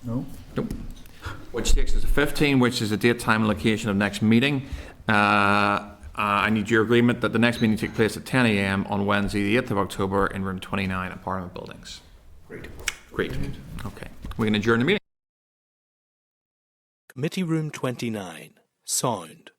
No. Nope. Which takes us to 15, which is the date, time, and location of next meeting. I need your agreement that the next meeting take place at 10 a.m. on Wednesday, the 8th of October, in room 29 at Parliament Buildings. Great. Okay. We can adjourn the meeting. Committee Room 29. Sound.